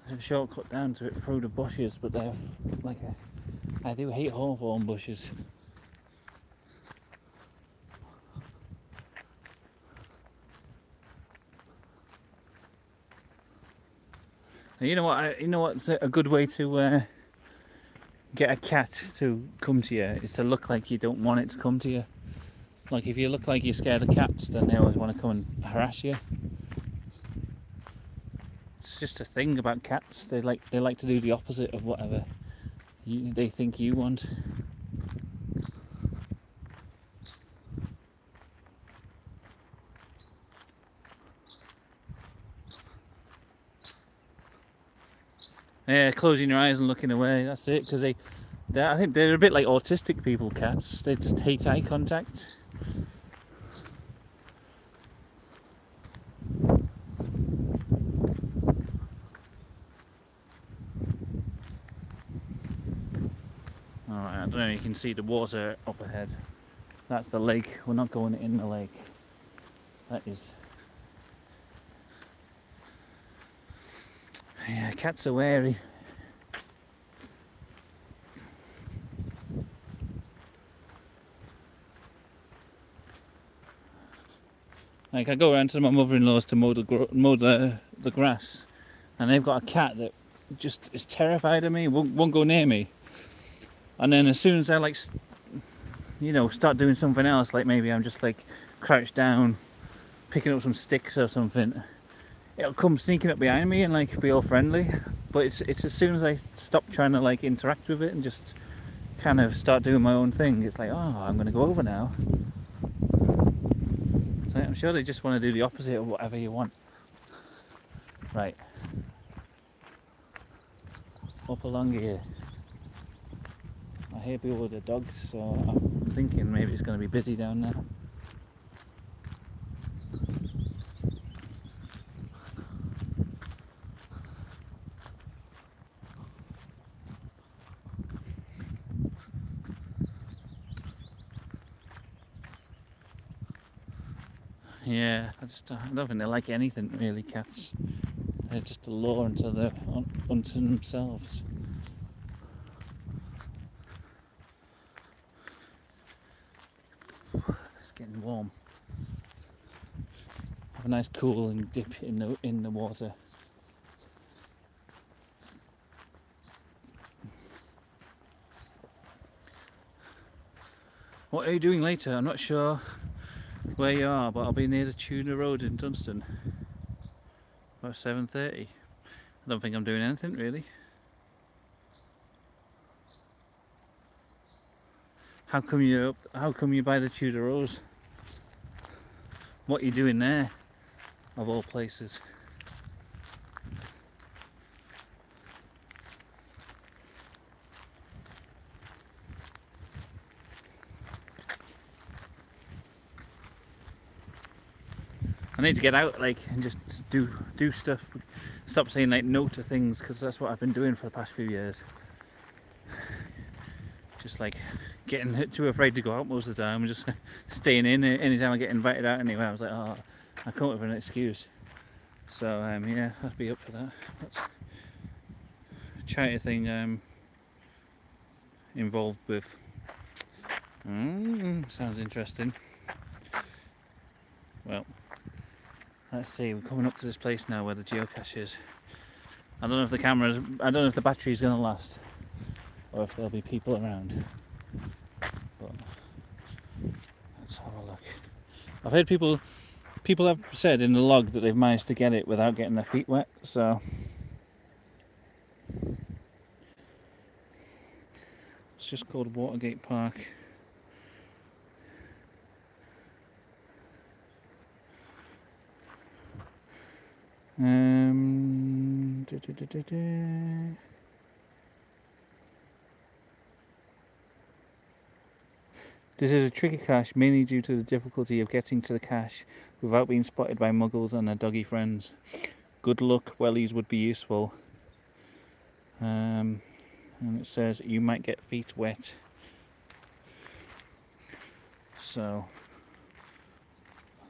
There's a shortcut down to it through the bushes, but they're like I do hate hawthorn bushes. And you know what? You know what's a good way to get a cat to come to you is to look like you don't want it to come to you. Like if you look like you're scared of cats, then they always want to come and harass you. It's just a thing about cats. They like to do the opposite of whatever they think you want. Yeah, closing your eyes and looking away. That's it. Because I think they're a bit like autistic people. Cats. They just hate eye contact. Alright, I don't know if you can see the water up ahead. That's the lake. We're not going in the lake. That is... Yeah, cats are wary. Like, I go around to my mother-in-law's to mow the grass, and they've got a cat that just is terrified of me, won't go near me. And then as soon as I like, you know, start doing something else, like maybe I'm just like crouched down, picking up some sticks or something, it'll come sneaking up behind me and like be all friendly. But it's as soon as I stop trying to like interact with it and just kind of start doing my own thing, it's like, oh, I'm gonna go over now. So I'm sure they just want to do the opposite of whatever you want. Right. Up along here. I hear people with their dogs, so I'm thinking maybe it's going to be busy down there. Yeah, I don't think they like anything really, cats. They're just a law unto themselves. It's getting warm. Have a nice cooling dip in the water. What are you doing later? I'm not sure where you are, but I'll be near the Tudor Road in Dunstan. About 7:30. I don't think I'm doing anything really. How come you're by the Tudor Rose? What are you doing there, of all places? I need to get out, like, and just do stuff. Stop saying like no to things, because that's what I've been doing for the past few years. Just like getting too afraid to go out most of the time, and just staying in. Anytime I get invited out anywhere, I was like, oh, I come up with an excuse. So yeah, I'd be up for that. That's a charity thing involved with. Sounds interesting. Well, let's see. We're coming up to this place now where the geocache is. I don't know if the battery's going to last, or if there'll be people around. But let's have a look. I've heard people have said in the log that they've managed to get it without getting their feet wet, so it's just called Watergate Park. This is a tricky cache, mainly due to the difficulty of getting to the cache without being spotted by muggles and their doggy friends. Good luck, wellies would be useful. And it says you might get feet wet. So,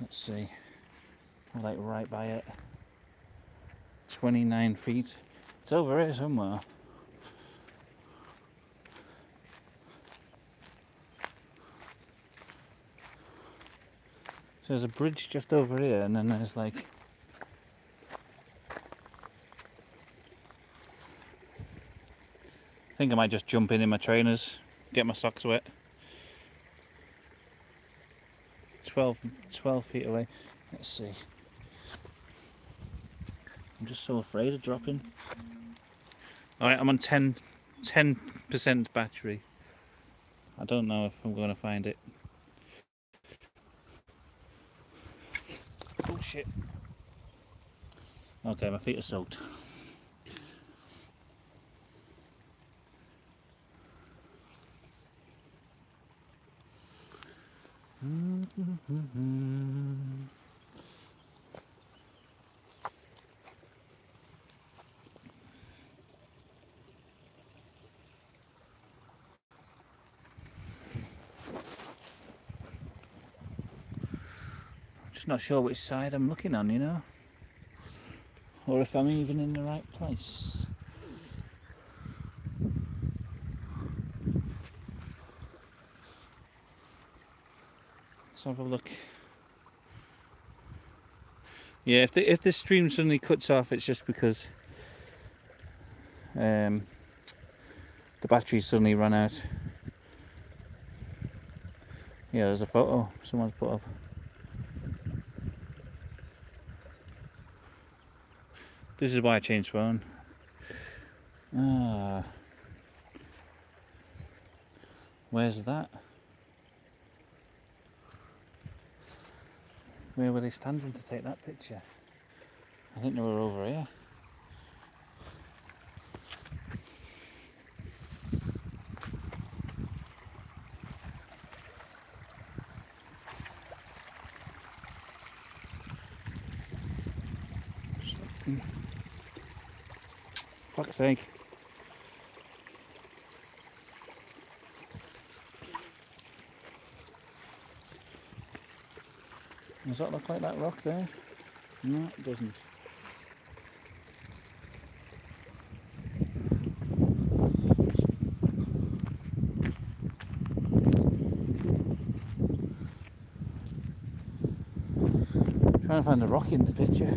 let's see. We're like right by it. 29 feet. It's over here somewhere. So there's a bridge just over here, and then there's like I think I might just jump in my trainers, get my socks wet. 12 feet away. Let's see. I'm just so afraid of dropping. Alright, I'm on 10% battery. I don't know if I'm going to find it. Oh shit. Okay, my feet are soaked. Just not sure which side I'm looking on, you know, or if I'm even in the right place. Let's have a look. Yeah, if this stream suddenly cuts off, it's just because the battery suddenly ran out. Yeah, there's a photo someone's put up. This is why I changed phone. Ah, where's that? Where were they standing to take that picture? I think they were over here. Fuck's sake. Does that look like that rock there? No, it doesn't. Trying to find the rock in the picture.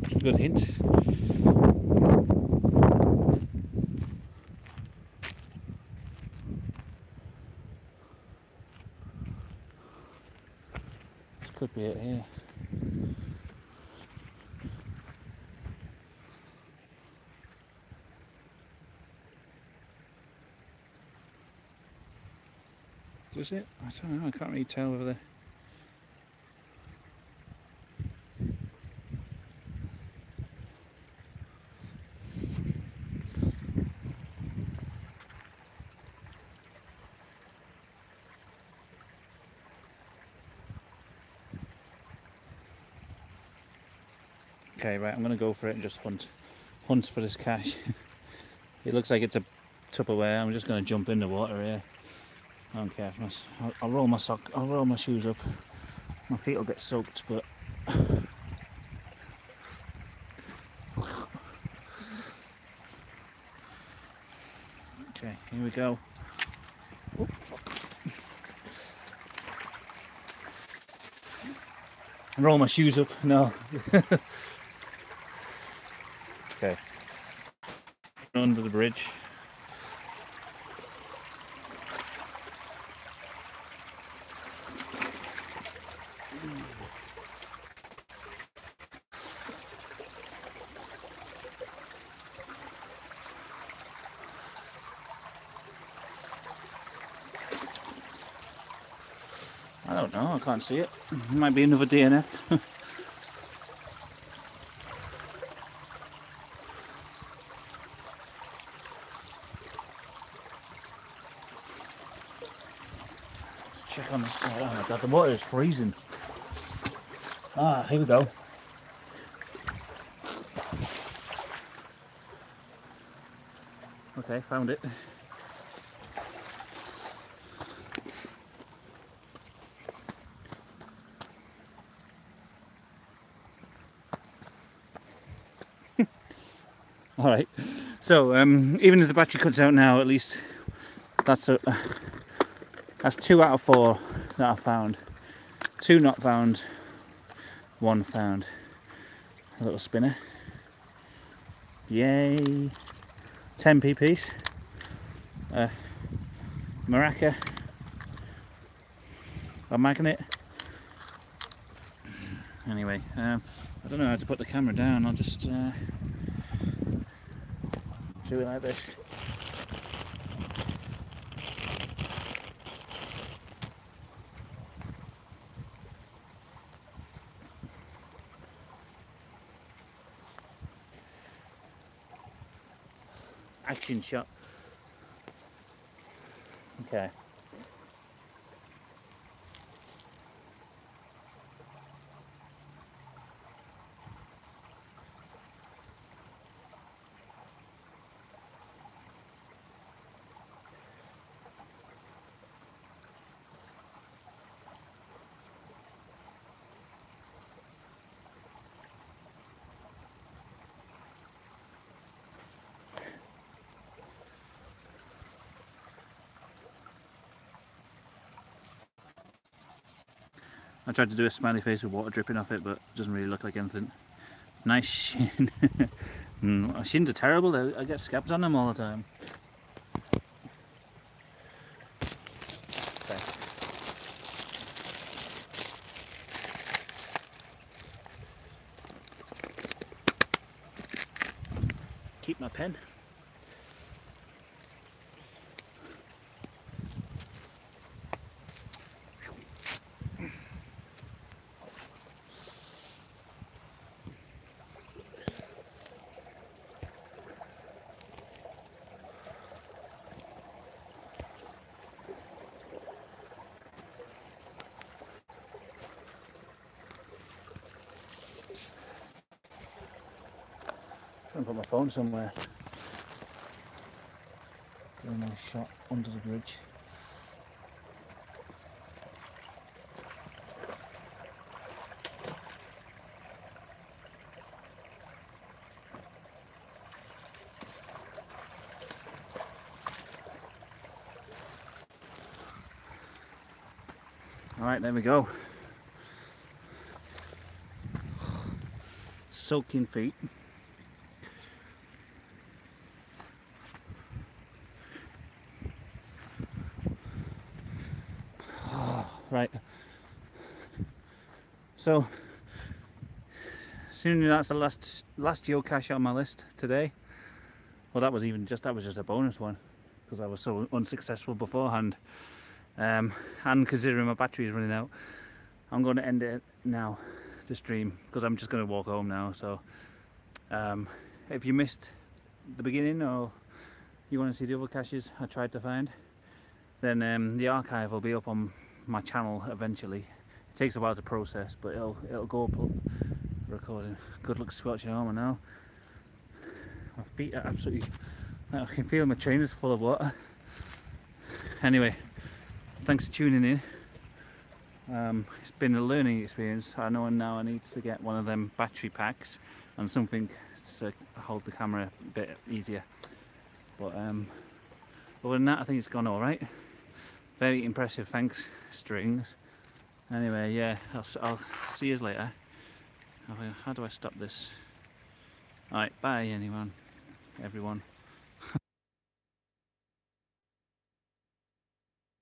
It's a good hint. This could be it here. Does it? I don't know, I can't really tell whether the... Okay, right, I'm going to go for it and just hunt for this cache. It looks like it's a Tupperware. I'm just going to jump in the water here. I don't care. I'll roll my I'll roll my shoes up. My feet will get soaked, but okay, here we go. Oh, fuck. Roll my shoes up. No. Okay. Under the bridge. I don't know, I can't see it. It might be another DNF. Check on this. Oh my god, the water is freezing. Ah, here we go. Okay, found it. Alright, so even if the battery cuts out now, at least that's 2 out of 4 that I found. 2 not found, 1 found. A little spinner. Yay! 10p piece. Maraca. A magnet. Anyway, I don't know how to put the camera down. I'll just do it like this. Action shot. Okay. I tried to do a smiley face with water dripping off it, but it doesn't really look like anything. Nice shin. Shins are terrible. I get scabs on them all the time. Okay. Keep my pen. Trying to put my phone somewhere. Get a nice shot under the bridge. Alright, there we go. Soaking feet. Right. So, assuming that's the last geocache on my list today. Well, that was just a bonus one because I was so unsuccessful beforehand. And considering my battery is running out, I'm going to end it now, the stream, because I'm just going to walk home now. So, if you missed the beginning or you want to see the other caches I tried to find, then the archive will be up on my channel eventually. It takes a while to process, but it'll go up recording. Good luck watching home now. My feet are absolutely, I can feel my trainers full of water. Anyway, thanks for tuning in. It's been a learning experience. I know now I need to get one of them battery packs and something to hold the camera a bit easier. But other than that, I think it's gone alright. Very impressive, thanks, strings. Anyway, yeah, I'll see you later. How do I stop this? Alright, bye everyone.